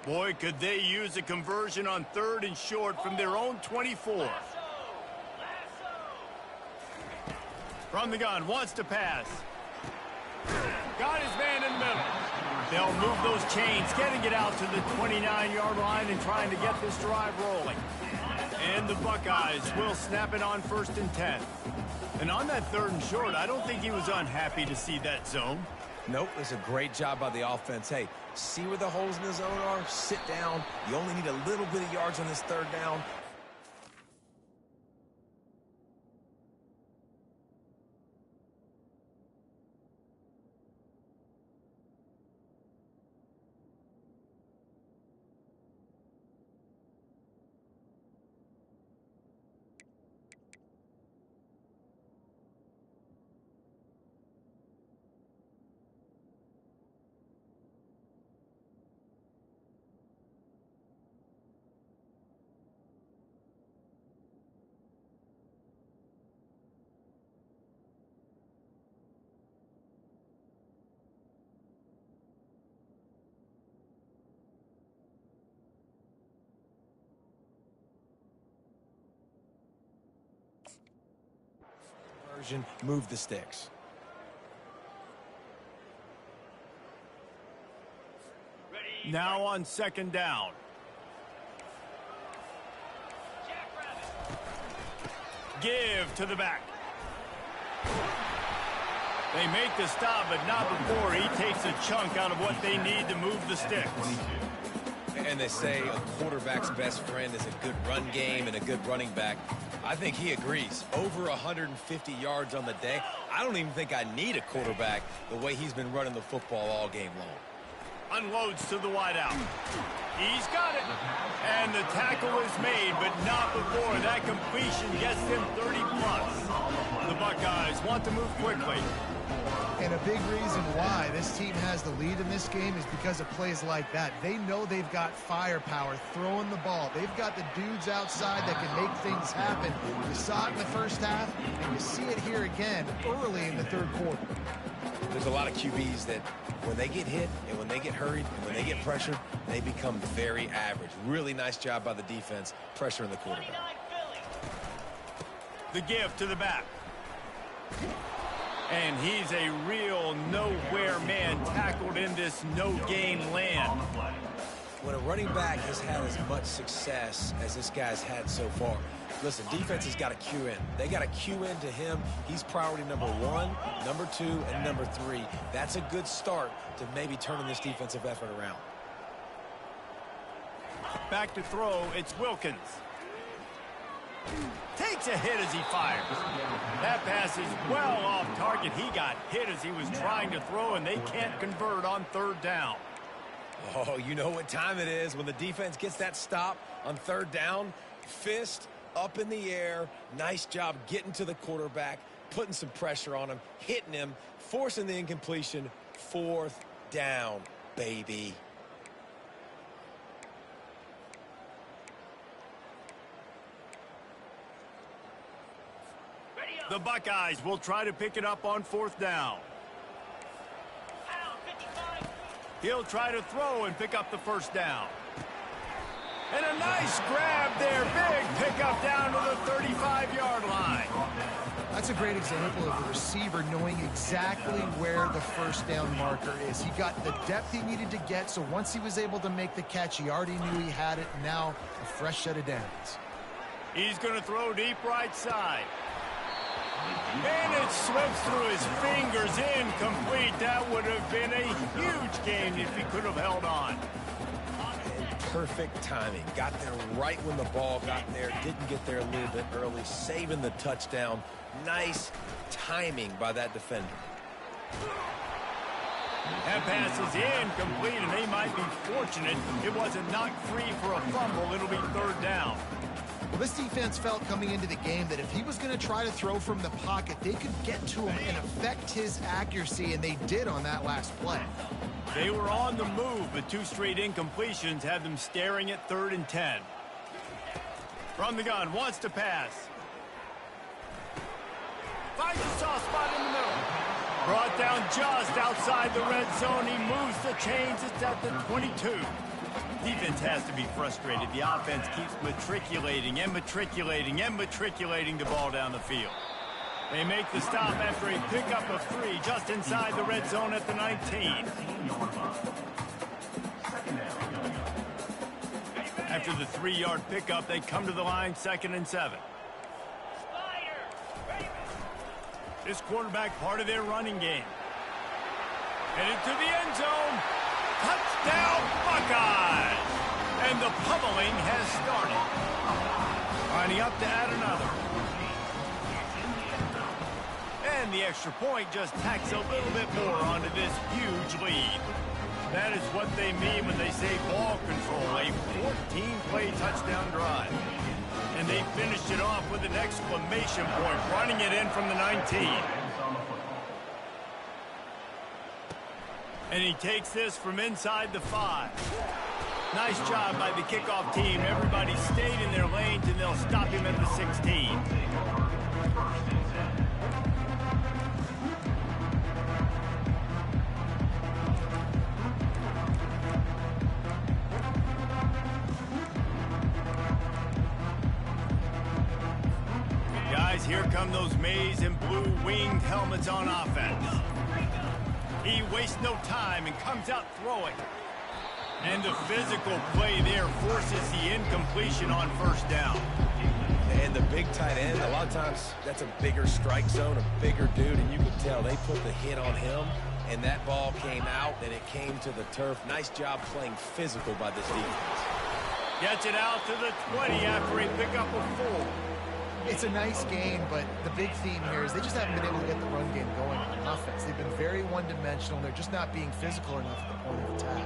S1: Boy, could they use a conversion on third and short from their own 24. From the gun, wants to pass. Got his man in the middle. They'll move those chains, getting it out to the 29-yard line and trying to get this drive rolling. And the Buckeyes will snap it on 1st and 10. And on that 3rd and short, I don't think he was unhappy to see that zone.
S3: Nope, it's a great job by the offense. Hey, see where the holes in the zone are? Sit down. You only need a little bit of yards on this 3rd down. Move the sticks.
S1: Now on 2nd down. Give to the back. They make the stop, but not before he takes a chunk out of what they need to move the sticks.
S3: And they say a quarterback's best friend is a good run game and a good running back. I think he agrees. Over 150 yards on the day. I don't even think I need a quarterback the way he's been running the football all game long.
S1: Unloads to the wideout. He's got it. And the tackle is made, but not before that completion gets them 30+. The Buckeyes want to move quickly.
S2: And a big reason why this team has the lead in this game is because of plays like that. They know they've got firepower throwing the ball. They've got the dudes outside that can make things happen. You saw it in the 1st half, and you see it here again early in the 3rd quarter.
S3: There's a lot of QBs that when they get hit and when they get hurried and when they get pressured, they become very average. Really nice job by the defense pressuring the quarterback.
S1: The give to the back. And he's a real nowhere man tackled in this no-gain land.
S3: When a running back has had as much success as this guy's had so far, listen, defense has got to cue in. They got to cue in to him. He's priority number 1, number 2, and number 3. That's a good start to maybe turning this defensive effort around.
S1: Back to throw, it's Wilkins. Takes a hit as he fires. That pass is well off target. He got hit as he was trying to throw, and they can't convert on 3rd down.
S3: Oh, you know what time it is when the defense gets that stop on 3rd down. Fist up in the air. Nice job getting to the quarterback, putting some pressure on him, hitting him, forcing the incompletion. 4th down, baby.
S1: The Buckeyes will try to pick it up on 4th down. He'll try to throw and pick up the 1st down. And a nice grab there. Big pickup down to the 35-yard line.
S2: That's a great example of a receiver knowing exactly where the 1st down marker is. He got the depth he needed to get, so once he was able to make the catch, he already knew he had it. Now a fresh set of downs.
S1: He's going to throw deep right side. And it slips through his fingers, incomplete. That would have been a huge gain if he could have held on.
S3: And perfect timing. Got there right when the ball got there. Didn't get there a little bit early, saving the touchdown. Nice timing by that defender.
S1: That pass is incomplete, and they might be fortunate it wasn't knocked free for a fumble. It'll be 3rd down.
S2: Well, this defense felt coming into the game that if he was going to try to throw from the pocket, they could get to him and affect his accuracy, and they did on that last play.
S1: They were on the move, but 2 straight incompletions had them staring at 3rd and 10. From the gun, wants to pass. Finds a soft spot in the middle. Brought down just outside the red zone. He moves the chains. It's at the 22. Defense has to be frustrated. The offense keeps matriculating and matriculating and matriculating the ball down the field. They make the stop after a pickup of 3 just inside the red zone at the 19. After the 3-yard pickup, they come to the line 2nd and 7. This quarterback part of their running game. Headed to the end zone. Touchdown, Buckeyes! And the pummeling has started. Lining up to add another. And the extra point just tacks a little bit more onto this huge lead. That is what they mean when they say ball control, a 14-play touchdown drive. And they finished it off with an exclamation point, running it in from the 19. And he takes this from inside the 5. Nice job by the kickoff team. Everybody stayed in their lanes, and they'll stop him at the 16. Guys, here come those maize and blue winged helmets on offense. He wastes no time and comes out throwing. And the physical play there forces the incompletion on first down.
S3: And the big tight end, a lot of times that's a bigger strike zone, a bigger dude, and you can tell they put the hit on him, and that ball came out, and it came to the turf. Nice job playing physical by this defense.
S1: Gets it out to the 20 after a pickup of 4.
S2: It's a nice game, but the big theme here is they just haven't been able to get the run game going on offense. They've been very one-dimensional. They're just not being physical enough at the point of attack.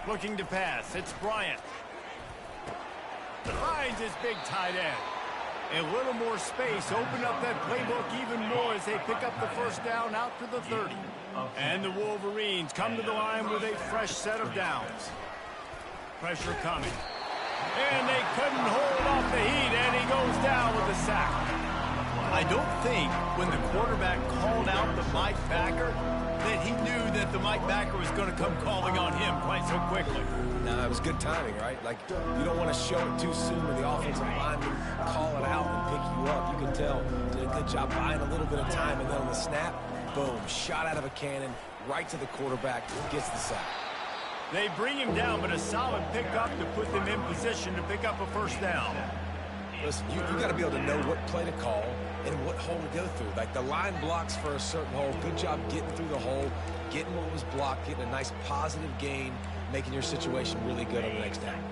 S1: Looking to pass. It's Bryant. Finds his big tight end. A little more space. Open up that playbook even more as they pick up the first down out to the 30. And the Wolverines come to the line with a fresh set of downs. Pressure coming. And they couldn't hold off the heat, and he goes down with a sack. I don't think when the quarterback called out the Mike backer that he knew that the Mike backer was going to come calling on him quite so quickly.
S3: No, it was good timing, right? Like, you don't want to show it too soon when the offensive lineman call it out and pick you up. You can tell did a good job buying a little bit of time, and then on the snap, boom, shot out of a cannon, right to the quarterback, gets the sack.
S1: They bring him down, but a solid pickup to put them in position to pick up a first down.
S3: Listen, you got to be able to know what play to call and what hole to go through. Like, the line blocks for a certain hole. Good job getting through the hole, getting what was blocked, getting a nice positive gain, making your situation really good on the next down.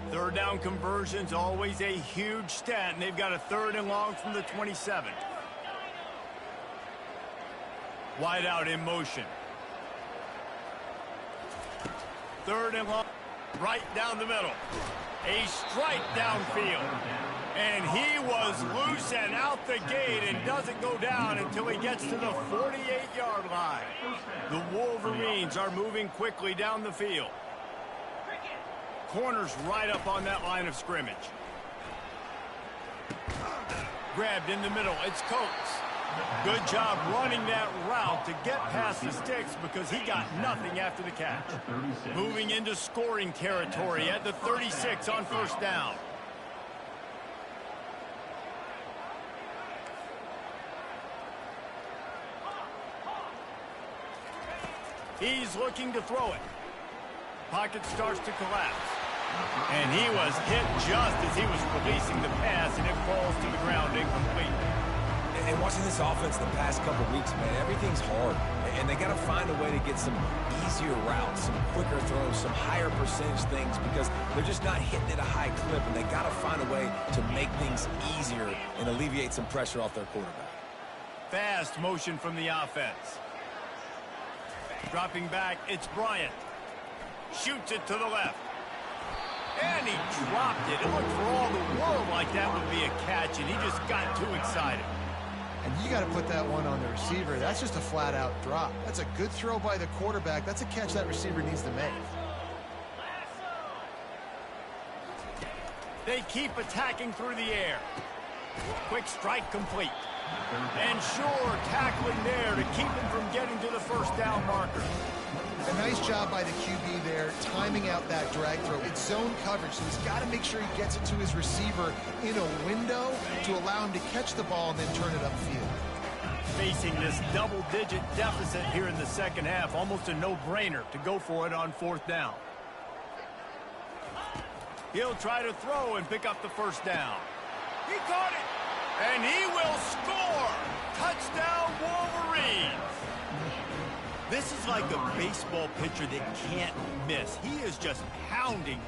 S1: Third down conversion's always a huge stat, and they've got a 3rd and long from the 27. Wide out in motion. 3rd and long, right down the middle. A strike downfield. And he was loose and out the gate and doesn't go down until he gets to the 48-yard line. The Wolverines are moving quickly down the field. Corners right up on that line of scrimmage. Grabbed in the middle. It's Coates. Good job running that route to get past the sticks because he got nothing after the catch. Moving into scoring territory at the 36 on first down. He's looking to throw it. Pocket starts to collapse. And he was hit just as he was releasing the pass, and it falls to the ground incomplete.
S3: And watching this offense the past couple weeks, man, everything's hard. And they got to find a way to get some easier routes, some quicker throws, some higher percentage things because they're just not hitting at a high clip, and they got to find a way to make things easier and alleviate some pressure off their quarterback.
S1: Fast motion from the offense. Dropping back, it's Bryant. Shoots it to the left. And he dropped it. It looked for all the world like that would be a catch, and he just got too excited.
S2: And you got to put that one on the receiver. That's just a flat-out drop. That's a good throw by the quarterback. That's a catch that receiver needs to make.
S1: They keep attacking through the air. Quick strike complete. And sure tackling there to keep him from getting to the first down marker.
S2: A nice job by the QB there, timing out that drag throw. It's zone coverage, so he's got to make sure he gets it to his receiver in a window to allow him to catch the ball and then turn it upfield.
S1: Facing this double-digit deficit here in the second half, almost a no-brainer to go for it on fourth down. He'll try to throw and pick up the first down. He caught it, and he will score. Touchdown, Wolverines. This is like a baseball pitcher that can't miss. He is just pounding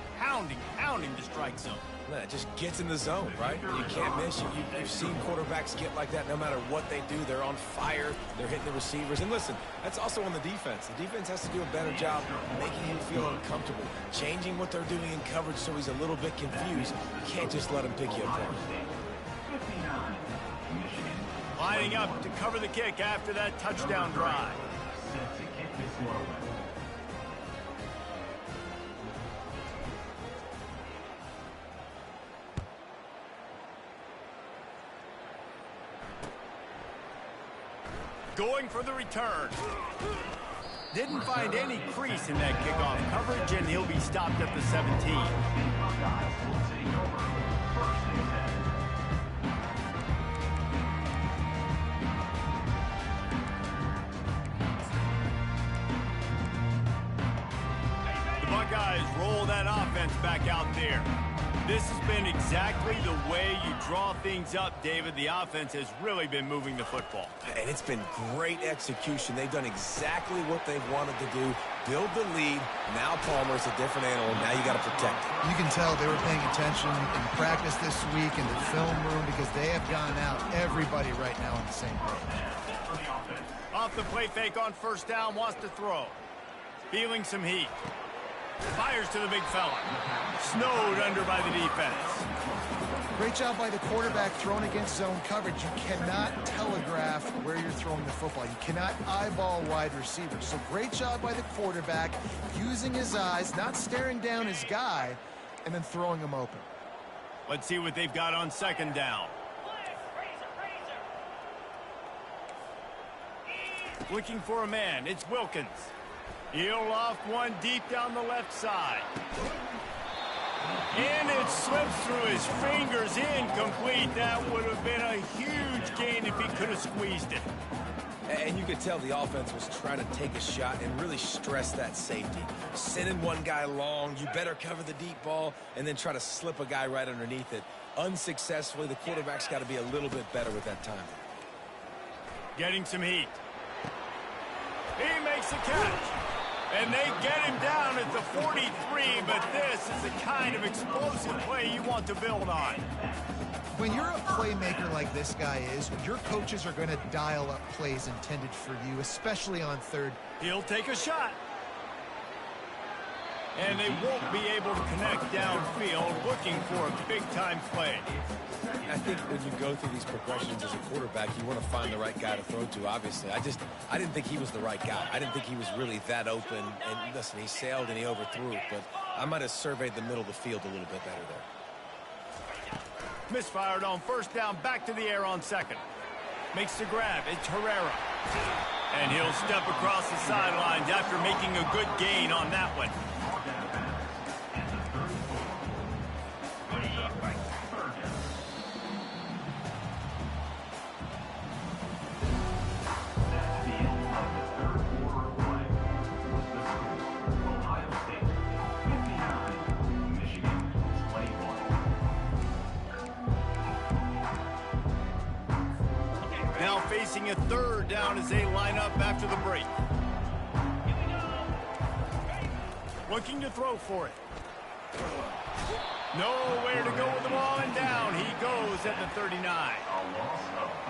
S1: the strike zone.
S3: Man, it just gets in the zone, right? You can't miss. You've seen quarterbacks get like that no matter what they do. They're on fire. They're hitting the receivers. And listen, that's also on the defense. The defense has to do a better job making him feel uncomfortable, changing what they're doing in coverage so he's a little bit confused. You can't just let him pick you apart.
S1: Lining up to cover the kick after that touchdown drive.
S4: Set to kick this one away.
S1: Going for the return. Didn't find any crease in that kickoff coverage, and he'll be stopped at the 17.
S4: Buckeyes will take over. First and 10.
S1: The Buckeyes roll that offense back out there. This has been exactly the way you draw things up, David. The offense has really been moving the football.
S3: And it's been great execution. They've done exactly what they've wanted to do. Build the lead. Now Palmer's a different animal. Now you got to protect it.
S2: You can tell they were paying attention in practice this week in the film room because they have gone out, everybody right now on the same page.
S1: Off the play fake on first down, wants to throw. Feeling some heat. Fires to the big fella. Snowed under by the defense.
S2: Great job by the quarterback throwing against zone coverage. You cannot telegraph where you're throwing the football. You cannot eyeball wide receivers. So great job by the quarterback using his eyes, not staring down his guy, and then throwing him open.
S1: Let's see what they've got on second down. Looking for a man. It's Wilkins. He'll loft one deep down the left side. And it slips through his fingers, incomplete. That would have been a huge gain if he could have squeezed it.
S3: And you could tell the offense was trying to take a shot and really stress that safety. Sending one guy long, you better cover the deep ball, and then try to slip a guy right underneath it. Unsuccessfully, the quarterback's got to be a little bit better with that timing.
S1: Getting some heat. He makes the catch. And they get him down at the 43, but this is the kind of explosive play you want to build on.
S2: When you're a playmaker like this guy is, your coaches are going to dial up plays intended for you, especially on third.
S1: He'll take a shot. And they won't be able to connect downfield, looking for a big-time play.
S3: I think when you go through these progressions as a quarterback, you want to find the right guy to throw to, obviously. I didn't think he was the right guy. I didn't think he was really that open. And listen, he sailed and he overthrew it, but I might have surveyed the middle of the field a little bit better there.
S1: Misfired on first down, back to the air on second. Makes the grab, it's Herrera. And he'll step across the sidelines after making a good gain on that one. Facing a third down as they line up after the break. Looking to throw for it. Nowhere to go with the ball, and down he goes at the 39.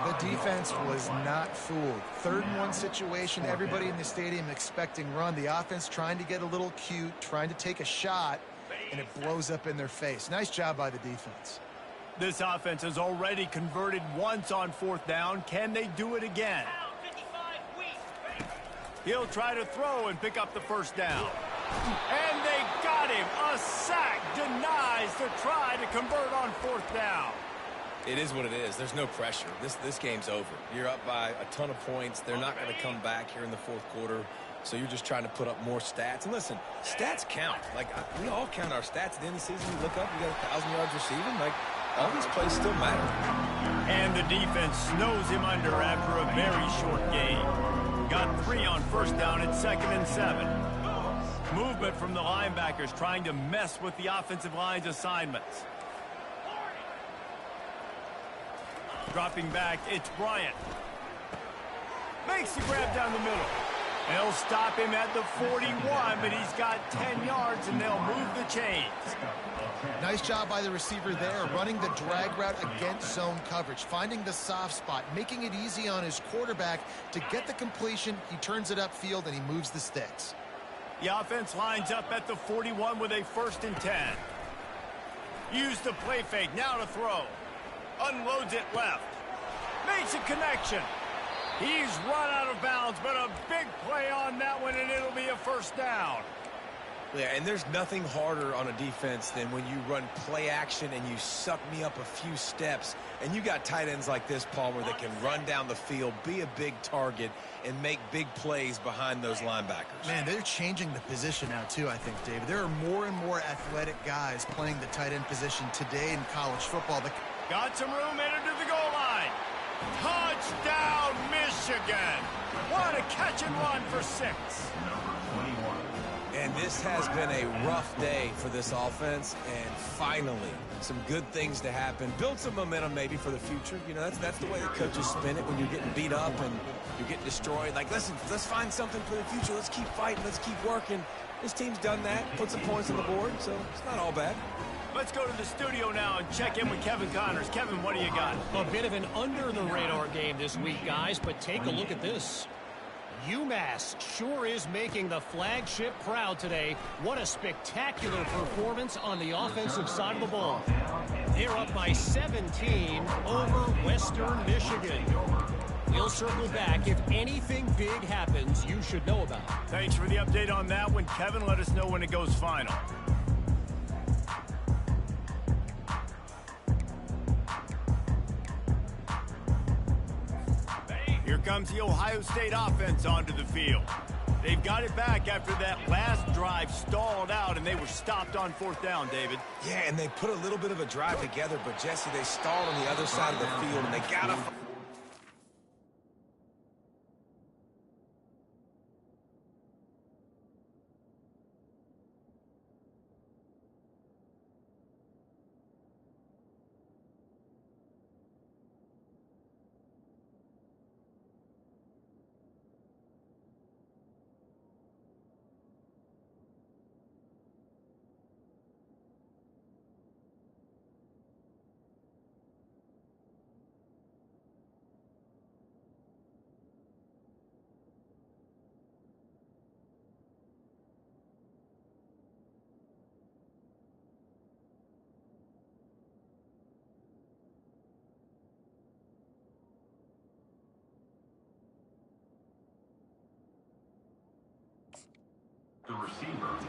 S2: The defense was not fooled. 3rd and 1 situation, everybody in the stadium expecting run. The offense trying to get a little cute, trying to take a shot, and it blows up in their face. Nice job by the defense.
S1: This offense has already converted once on 4th down. Can they do it again? He'll try to throw and pick up the first down. And they got him. A sack denies the try to convert on 4th down.
S3: It is what it is. There's no pressure. This game's over. You're up by a ton of points. They're not going to come back here in the 4th quarter. So you're just trying to put up more stats. And listen, stats count. Like, we all count our stats at the end of the season. You look up, you got 1,000 yards receiving. Like, all these plays still matter.
S1: And the defense snows him under after a very short gain. Got 3 on first down at 2nd and 7. Movement from the linebackers trying to mess with the offensive line's assignments. Dropping back, it's Bryant. Makes the grab down the middle. They'll stop him at the 41, but he's got 10 yards, and they'll move the chains.
S2: Nice job by the receiver there, running the drag route against zone coverage, finding the soft spot, making it easy on his quarterback to get the completion. He turns it upfield, and he moves the sticks.
S1: The offense lines up at the 41 with a 1st and 10. Use the play fake, now to throw. Unloads it left. Makes a connection. He's run out of bounds, but a big play on that one, and it'll be a 1st down.
S3: Yeah, and there's nothing harder on a defense than when you run play action and you suck me up a few steps. And you got tight ends like this, Palmer, that can run down the field, be a big target, and make big plays behind those linebackers.
S2: Man, they're changing the position now, too, I think, David. There are more and more athletic guys playing the tight end position today in college football.
S1: Got some room, entered to the goal line. Touchdown, Michigan. What a catch and run for 6.
S3: And this has been a rough day for this offense, and finally, some good things to happen. Build some momentum maybe for the future. You know, that's the way the coaches spin it when you're getting beat up and you're getting destroyed. Like, listen, let's find something for the future. Let's keep fighting. Let's keep working. This team's done that, put some points on the board, so it's not all bad.
S1: Let's go to the studio now and check in with Kevin Connors. Kevin, what do you got?
S5: A bit of an under-the-radar game this week, guys, but take a look at this. UMass sure is making the flagship proud today. What a spectacular performance on the offensive side of the ball. They're up by 17 over Western Michigan. We'll circle back. If anything big happens, you should know about it.
S1: Thanks for the update on that one, Kevin. Let us know when it goes final. Here comes the Ohio State offense onto the field. They've got it back after that last drive stalled out, and they were stopped on 4th down, David.
S3: Yeah, and they put a little bit of a drive together, but, Jesse, they stalled on the other side of the field, and they got to...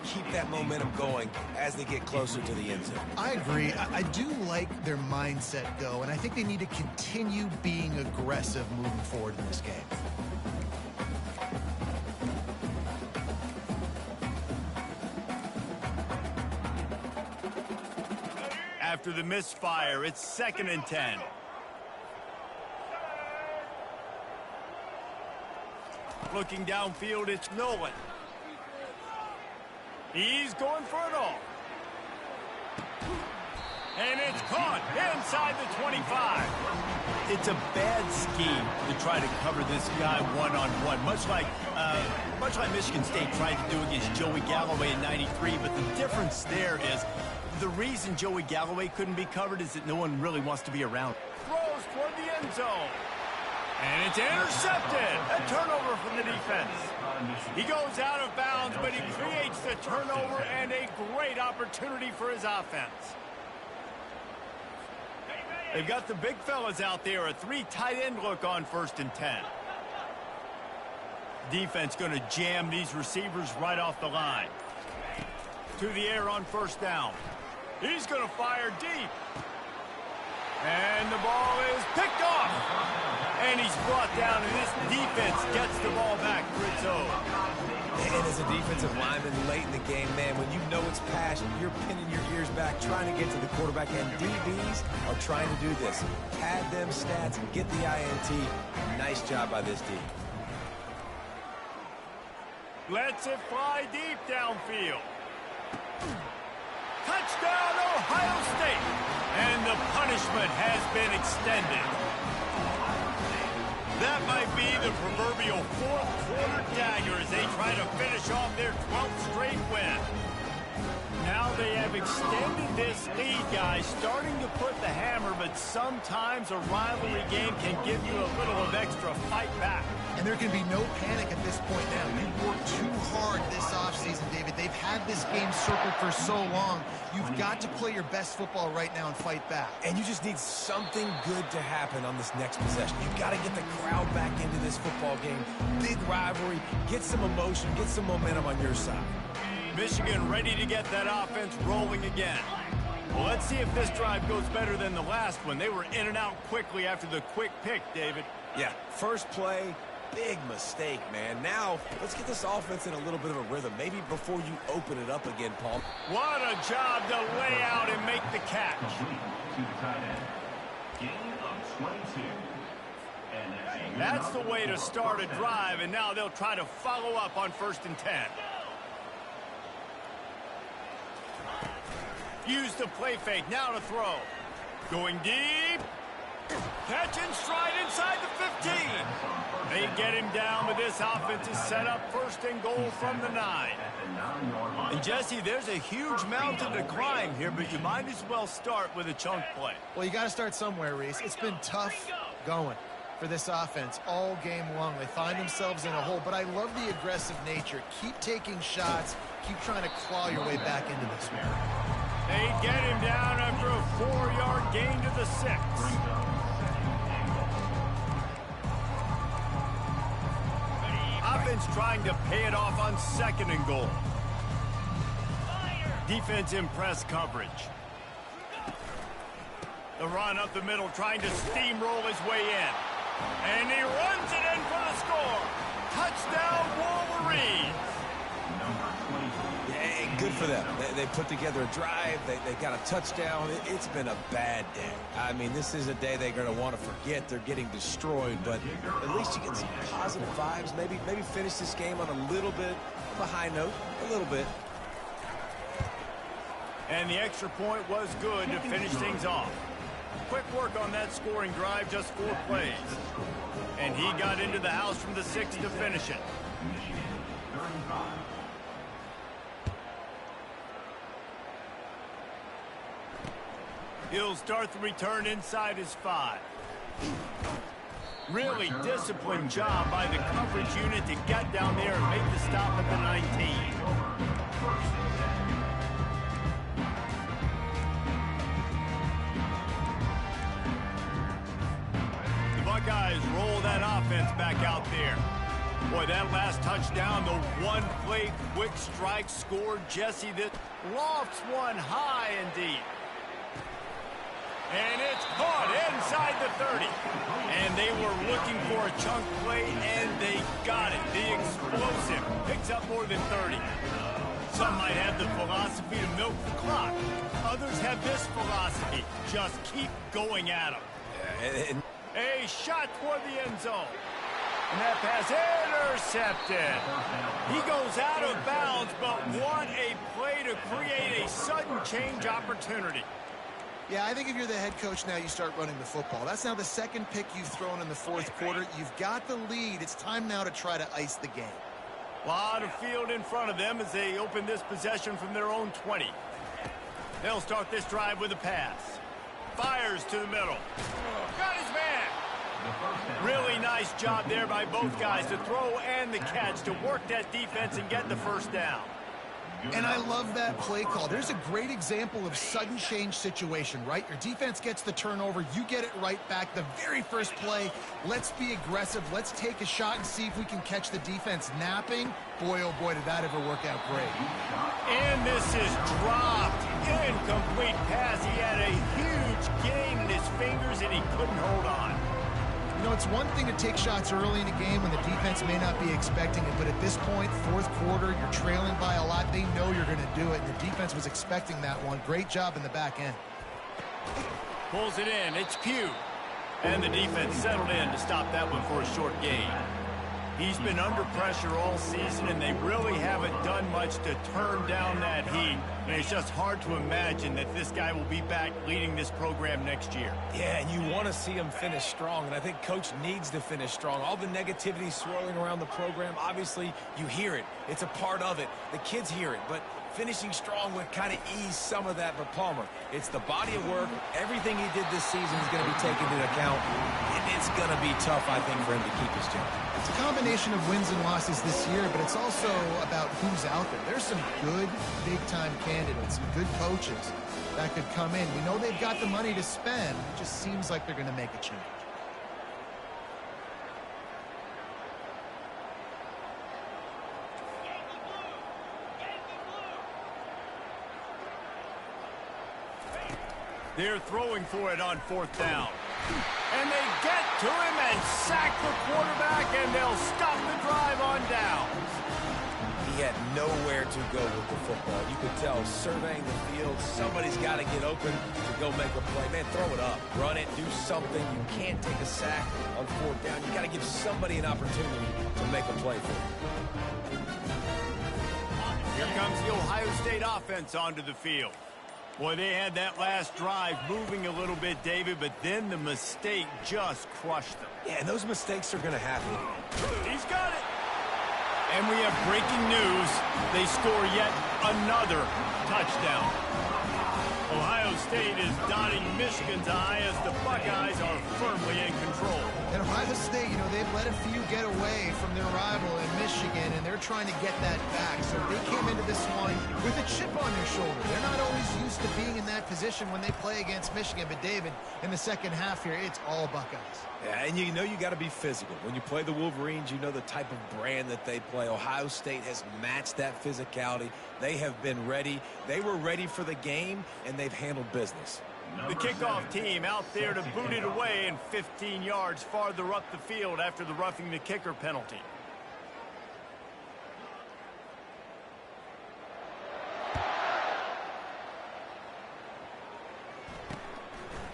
S3: Keep that momentum going as they get closer to the end zone.
S2: I agree. I do like their mindset, though, and I think they need to continue being aggressive moving forward in this game.
S1: After the misfire, it's 2nd and 10. Looking downfield, it's Nolan. He's going for it all. And it's caught inside the 25. It's a bad scheme to try to cover this guy one-on-one, much like Michigan State tried to do against Joey Galloway in '93. But the difference there is the reason Joey Galloway couldn't be covered is that no one really wants to be around. Throws toward the end zone. And it's intercepted. A turnover from the defense. He goes out of bounds, but he creates the turnover and a great opportunity for his offense. They've got the big fellas out there. A 3 tight end look on 1st and 10. Defense going to jam these receivers right off the line. To the air on 1st down. He's going to fire deep. And the ball is picked off. And he's brought down, and this defense gets the ball back for its own.
S3: And as a defensive lineman late in the game, man, when you know it's passion, you're pinning your ears back, trying to get to the quarterback, and DBs are trying to do this. Pad them stats and get the INT. Nice job by this D.
S1: Lets it fly deep downfield. Touchdown, Ohio State. And the punishment has been extended. That might be the proverbial fourth quarter dagger as they try to finish off their 12th straight win. Now they have extended this lead, guys, starting to put the hammer, but sometimes a rivalry game can give you a little of extra fight back.
S2: And there can be no panic at this point now. You've worked too hard this offseason, David. They've had this game circled for so long. You've got to play your best football right now and fight back.
S3: And you just need something good to happen on this next possession. You've got to get the crowd back into this football game. Big rivalry. Get some emotion. Get some momentum on your side.
S1: Michigan ready to get that offense rolling again. Well, let's see if this drive goes better than the last one. They were in and out quickly after the quick pick, David.
S3: Yeah, first play, big mistake, man. Now, let's get this offense in a little bit of a rhythm. Maybe before you open it up again, Paul.
S1: What a job to lay out and make the catch.
S4: To the tight end. Gain of 22. And
S1: That's the way to start a drive, and now they'll try to follow up on 1st and 10. Use the play fake, now to throw. Going deep. Catch and stride inside the 15. They get him down, but this offense is set up 1st and goal from the 9. And Jesse, there's a huge mountain to climb here, but you might as well start with a chunk play.
S2: Well, you got to start somewhere, Reese. It's been tough going for this offense all game long. They find themselves in a hole, but I love the aggressive nature. Keep taking shots. Keep trying to claw your way back into this one.
S1: They get him down after a 4-yard gain to the 6. Offense trying to pay it off on 2nd and goal. Defense in press coverage. The run up the middle trying to steamroll his way in. And he runs it in for the score. Touchdown, Wolverines.
S3: Yeah, good for them. They put together a drive. They got a touchdown. It's been a bad day. I mean, this is a day they're going to want to forget. They're getting destroyed, but at least you get some positive vibes. Maybe finish this game on a little bit of a high note, a little bit.
S1: And the extra point was good to finish things off. Quick work on that scoring drive, just 4 plays. And he got into the house from the 6 to finish it. He'll start the return inside his 5. Really disciplined job by the coverage unit to get down there and make the stop at the 19. The Buckeyes roll that offense back out there. Boy, that last touchdown, the one-play quick strike scored. Jesse, that lofts one high and deep. And it's caught inside the 30. And they were looking for a chunk play, and they got it. The explosive picks up more than 30. Some might have the philosophy to milk the clock. Others have this philosophy. Just keep going at them. A shot toward the end zone. And that pass intercepted. He goes out of bounds, but what a play to create a sudden change opportunity.
S2: Yeah, I think if you're the head coach now, you start running the football. That's now the 2nd pick you've thrown in the 4th quarter. You've got the lead. It's time now to try to ice the game.
S1: A lot of field in front of them as they open this possession from their own 20. They'll start this drive with a pass. Fires to the middle. Got his man. Really nice job there by both guys to throw and the catch to work that defense and get the 1st down.
S2: And I love that play call. There's a great example of sudden change situation, right? Your defense gets the turnover. You get it right back. The very first play, let's be aggressive. Let's take a shot and see if we can catch the defense napping. Boy, oh boy, did that ever work out great.
S1: And this is dropped. Incomplete pass. He had a huge gain in his fingers, and he couldn't hold on.
S2: You know, it's one thing to take shots early in a game when the defense may not be expecting it, but at this point, 4th quarter, you're trailing by a lot. They know you're going to do it, and the defense was expecting that one. Great job in the back end.
S1: Pulls it in. It's Pugh. And the defense settled in to stop that one for a short gain. He's been under pressure all season, and they really haven't done much to turn down that heat. And it's just hard to imagine that this guy will be back leading this program next year.
S3: Yeah, and you want to see him finish strong, and I think Coach needs to finish strong. All the negativity swirling around the program, obviously, you hear it. It's a part of it. The kids hear it, but finishing strong would kind of ease some of that for Palmer. It's the body of work. Everything he did this season is going to be taken into account, and it's going to be tough, I think, for him to keep his job.
S2: It's a combination of wins and losses this year, but it's also about who's out there. There's some good big-time candidates, some good coaches that could come in. We know they've got the money to spend. It just seems like they're going to make a change.
S1: They're throwing for it on 4th down. And they get to him and sack the quarterback, and they'll stop the drive on downs.
S3: He had nowhere to go with the football. You could tell, surveying the field, somebody's got to get open to go make a play. Man, throw it up, run it, do something. You can't take a sack on 4th down. You got to give somebody an opportunity to make a play for you.
S1: Here comes the Ohio State offense onto the field. Boy, they had that last drive moving a little bit, David, but then the mistake just crushed them.
S3: Yeah, and those mistakes are going to happen.
S1: He's got it. And we have breaking news. They score yet another touchdown. Ohio State is dotting Michigan's eye as the Buckeyes are firmly in control.
S2: And Ohio State, you know, they've let a few get away from their rival in Michigan, and they're trying to get that back. So they came into this one with a chip on their shoulder. They're not always used to being in that position when they play against Michigan. But, David, in the second half here, it's all Buckeyes.
S3: Yeah, and you know you got to be physical. When you play the Wolverines, you know the type of brand that they play. Ohio State has matched that physicality. They have been ready. They were ready for the game, and they've handled business.
S1: The kickoff team out there to boot it away and 15 yards farther up the field after the roughing the kicker penalty.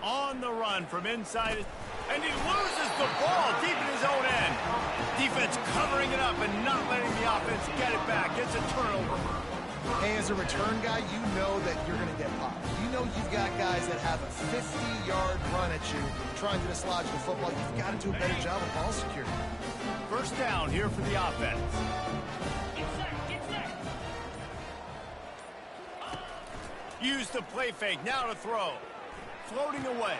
S1: On the run from inside, and he loses the ball deep in his own end. Defense covering it up and not letting the offense get it back. It's a turnover.
S2: Hey, as a return guy, you know that you're going to get popped. You know you've got guys that have a 50-yard run at you trying to dislodge the football. You've got to do a better job of ball security.
S1: First down here for the offense. Use the play fake, now to throw. Floating away.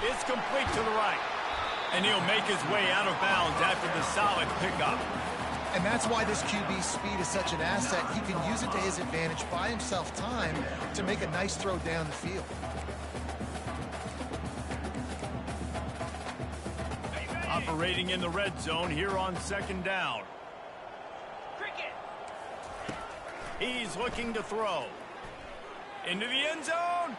S1: It's complete to the right. And he'll make his way out of bounds after the solid pickup.
S2: And that's why this QB speed is such an asset. He can use it to his advantage, buy himself time to make a nice throw down the field.
S1: Operating in the red zone here on 2nd down. He's looking to throw. Into the end zone.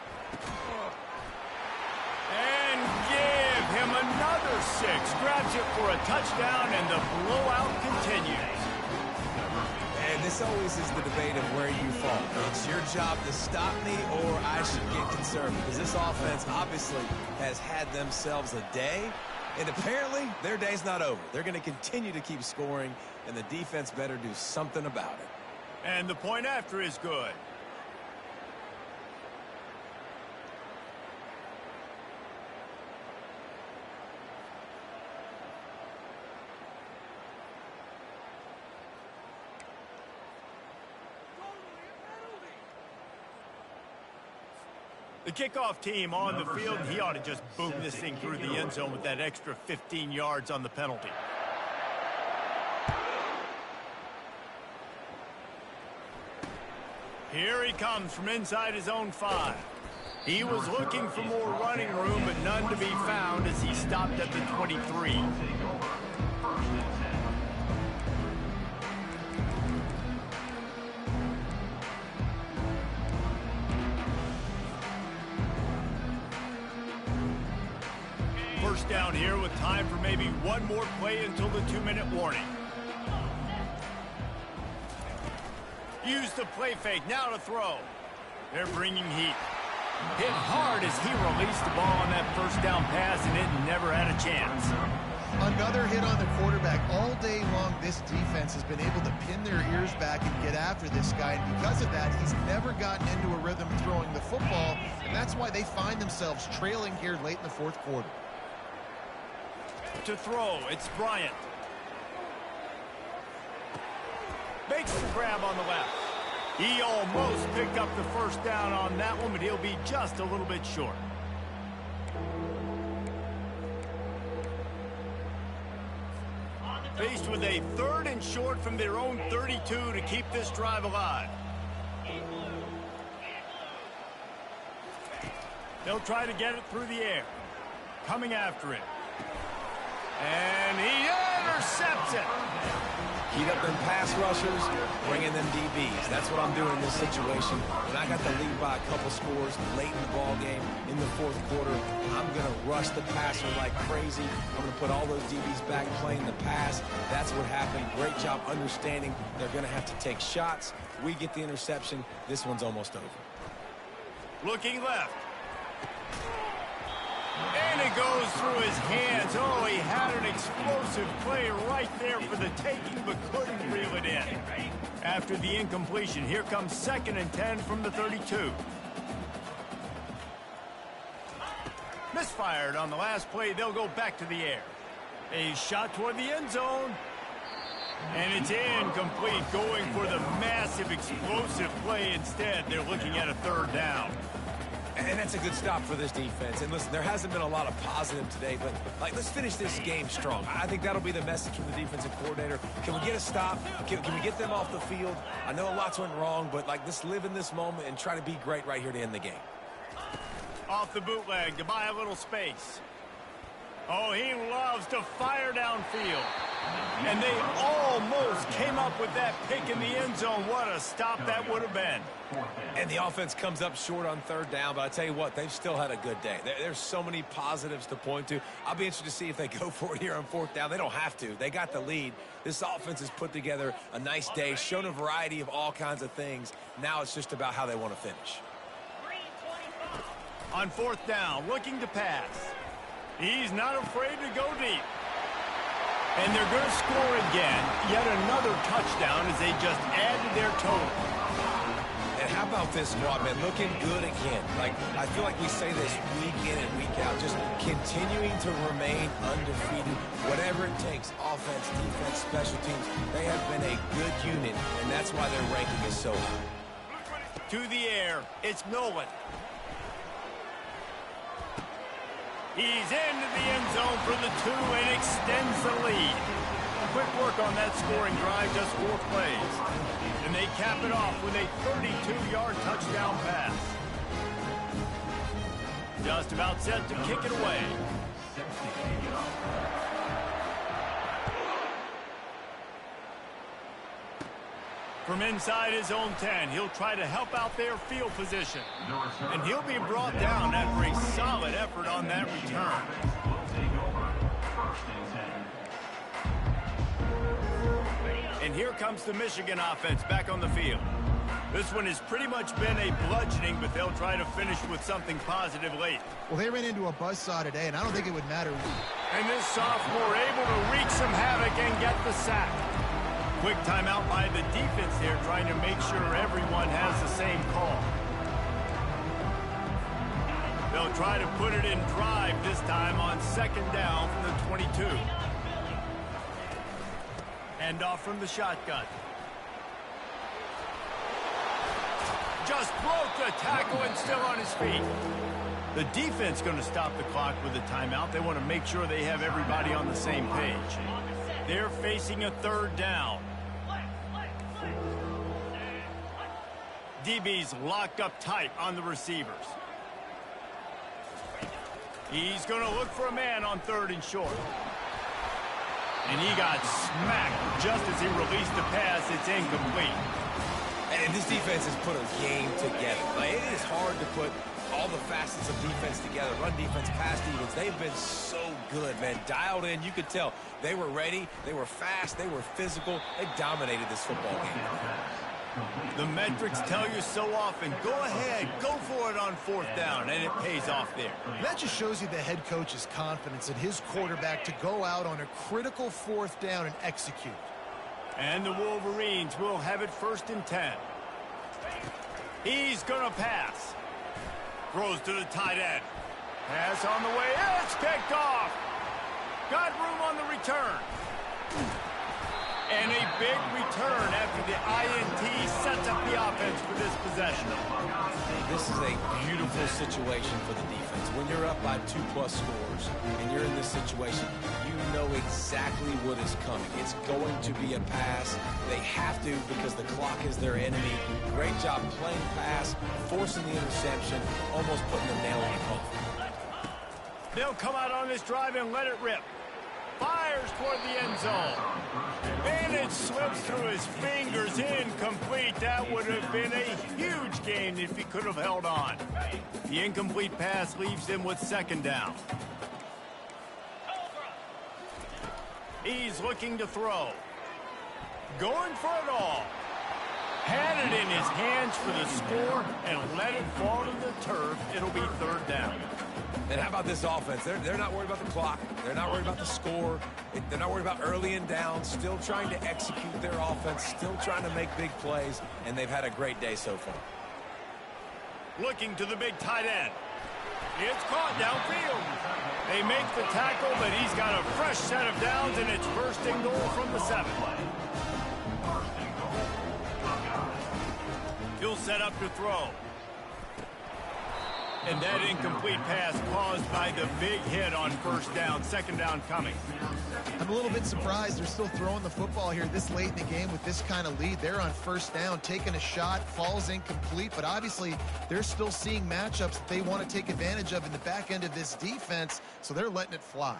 S1: And give him another 6. Grabs it for a touchdown, and the blowout continues.
S3: And this always is the debate of where you fall. It's your job to stop me, or I should get conservative. Because this offense obviously has had themselves a day, and apparently their day's not over. They're going to continue to keep scoring, and the defense better do something about it.
S1: And the point after is good. The kickoff team on the field, he ought to just boom this thing through the end zone with that extra 15 yards on the penalty. Here he comes from inside his own 5. He was looking for more running room, but none to be found as he stopped at the 23. First down here with time for maybe one more play until the 2-minute warning. Use the play fake, now to throw. They're bringing heat. Hit hard as he released the ball on that first down pass, and it never had a chance.
S2: Another hit on the quarterback. All day long, this defense has been able to pin their ears back and get after this guy, and because of that, he's never gotten into a rhythm throwing the football, and that's why they find themselves trailing here late in the fourth quarter.
S1: To throw, it's Bryant. Makes the grab on the left. He almost picked up the first down on that one, but he'll be just a little bit short. Faced with a 3rd and short from their own 32 to keep this drive alive. They'll try to get it through the air. Coming after it. And he intercepts it.
S3: Heat up them pass rushers, bring in them DBs. That's what I'm doing in this situation. When I got the lead by a couple scores late in the ball game, in the fourth quarter, I'm going to rush the passer like crazy. I'm going to put all those DBs back playing the pass. That's what happened. Great job understanding they're going to have to take shots. We get the interception. This one's almost over.
S1: Looking left. And it goes through his hands. Oh, he had an explosive play right there for the taking, but couldn't reel it in. After the incompletion, here comes 2nd and 10 from the 32. Misfired on the last play. They'll go back to the air. A shot toward the end zone. And it's incomplete, going for the massive explosive play instead. They're looking at a 3rd down.
S3: And that's a good stop for this defense. And listen, there hasn't been a lot of positive today, but let's finish this game strong. I think that'll be the message from the defensive coordinator. Can we get a stop? Can we get them off the field? I know lots went wrong, but let's live in this moment and try to be great right here to end the game.
S1: Off the bootleg to buy a little space. Oh, he loves to fire downfield. And they almost came up with that pick in the end zone. What a stop that would have been.
S3: And the offense comes up short on 3rd down, but I tell you what, they've still had a good day. There's so many positives to point to. I'll be interested to see if they go for it here on 4th down. They don't have to. They got the lead. This offense has put together a nice day, shown a variety of all kinds of things. Now it's just about how they want to finish.
S1: On 4th down, looking to pass. He's not afraid to go deep. And they're going to score again. Yet another touchdown as they just added their total.
S3: And how about this squad, man? Looking good again. I feel like we say this week in and week out. Just continuing to remain undefeated. Whatever it takes, offense, defense, special teams. They have been a good unit, and that's why their ranking is so high.
S1: To the air, it's Nolan. He's into the end zone for the 2 and extends the lead. Quick work on that scoring drive, just 4 plays. And they cap it off with a 32-yard touchdown pass. Just about set to kick it away. From inside his own 10, he'll try to help out their field position. And he'll be brought down after a solid effort on that return. And here comes the Michigan offense back on the field. This one has pretty much been a bludgeoning, but they'll try to finish with something positive late.
S2: Well, they ran into a buzzsaw today, and I don't think it would matter.
S1: And this sophomore able to wreak some havoc and get the sack. Quick timeout by the defense there, trying to make sure everyone has the same call. They'll try to put it in drive this time on 2nd down from the 22. Hand off from the shotgun. Just broke the tackle and still on his feet. The defense going to stop the clock with a timeout. They want to make sure they have everybody on the same page. They're facing a 3rd down. DB's locked up tight on the receivers. He's going to look for a man on 3rd and short. And he got smacked just as he released the pass. It's incomplete.
S3: And this defense has put a game together. It is hard to put all the facets of defense together. Run defense, pass defense. They've been so good, man. Dialed in. You could tell they were ready. They were fast. They were physical. They dominated this football game.
S1: The metrics tell you so often, go ahead, go for it on 4th down, and it pays off there.
S2: That just shows you the head coach's confidence in his quarterback to go out on a critical 4th down and execute.
S1: And the Wolverines will have it 1st and 10. He's going to pass. Throws to the tight end. Pass on the way. It's picked off. Got room on the return. And a big return after the INT sets up the offense for this possession.
S3: This is a beautiful situation for the defense. When you're up by 2+ scores and you're in this situation, you know exactly what is coming. It's going to be a pass. They have to because the clock is their enemy. Great job playing pass, forcing the interception, almost putting the nail in the coffin.
S1: They'll come out on this drive and let it rip. Fires toward the end zone. And it slips through his fingers, incomplete. That would have been a huge gain if he could have held on. The incomplete pass leaves him with 2nd down. He's looking to throw. Going for it all. Had it in his hands for the score and let it fall to the turf. It'll be 3rd down.
S3: And how about this offense? They're not worried about the clock. They're not worried about the score. They're not worried about early and down. Still trying to execute their offense. Still trying to make big plays. And they've had a great day so far.
S1: Looking to the big tight end. It's caught downfield. They make the tackle, but he's got a fresh set of downs, and it's 1st and goal from the 7. He'll set up to throw. And that incomplete pass caused by the big hit on 1st down. 2nd down coming.
S2: I'm a little bit surprised they're still throwing the football here this late in the game with this kind of lead. They're on 1st down, taking a shot, falls incomplete, but obviously they're still seeing matchups that they want to take advantage of in the back end of this defense, so they're letting it fly.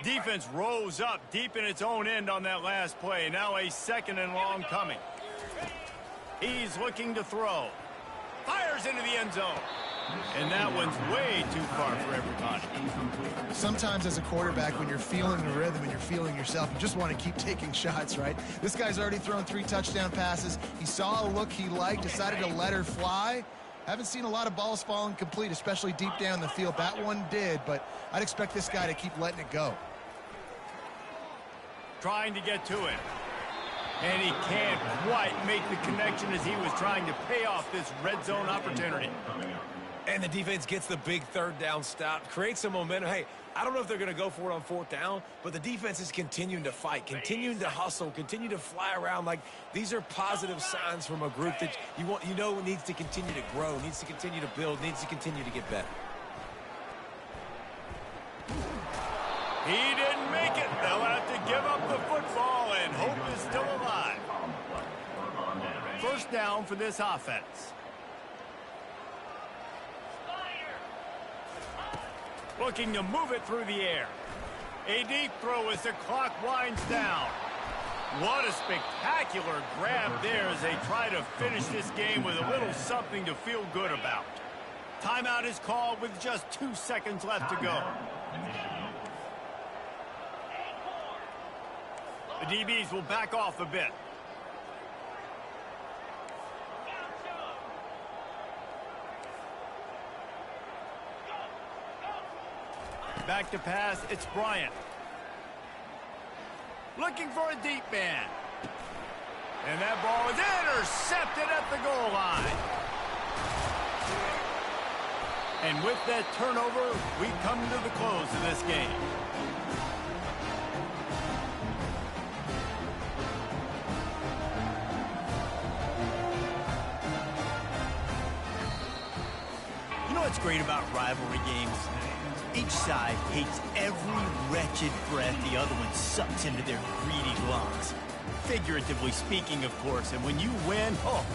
S1: Defense rose up deep in its own end on that last play. Now a 2nd and long coming. He's looking to throw. Fires into the end zone. And that one's way too far for everybody.
S2: Sometimes as a quarterback, when you're feeling the rhythm and you're feeling yourself, you just want to keep taking shots, right? This guy's already thrown 3 touchdown passes. He saw a look he liked, decided to let her fly. Haven't seen a lot of balls falling complete, especially deep down the field. That one did, but I'd expect this guy to keep letting it go.
S1: Trying to get to it. And he can't quite make the connection as he was trying to pay off this red zone opportunity.
S3: And the defense gets the big 3rd down stop, creates some momentum. Hey, I don't know if they're going to go for it on 4th down, but the defense is continuing to fight, continuing to hustle, continue to fly around. Like, these are positive signs from a group that you know needs to continue to grow, needs to continue to build, needs to continue to get better.
S1: He didn't make it. They'll have to give up the football, and hope is still alive. 1st down for this offense. Looking to move it through the air. A deep throw as the clock winds down. What a spectacular grab there as they try to finish this game with a little something to feel good about. Timeout is called with just 2 seconds left to go. The DBs will back off a bit. Back to pass, it's Bryant. Looking for a deep man. And that ball is intercepted at the goal line. And with that turnover, we come to the close of this game. You know what's great about rivalry games? Each side hates every wretched breath the other one sucks into their greedy lungs. Figuratively speaking, of course, and when you win, oh,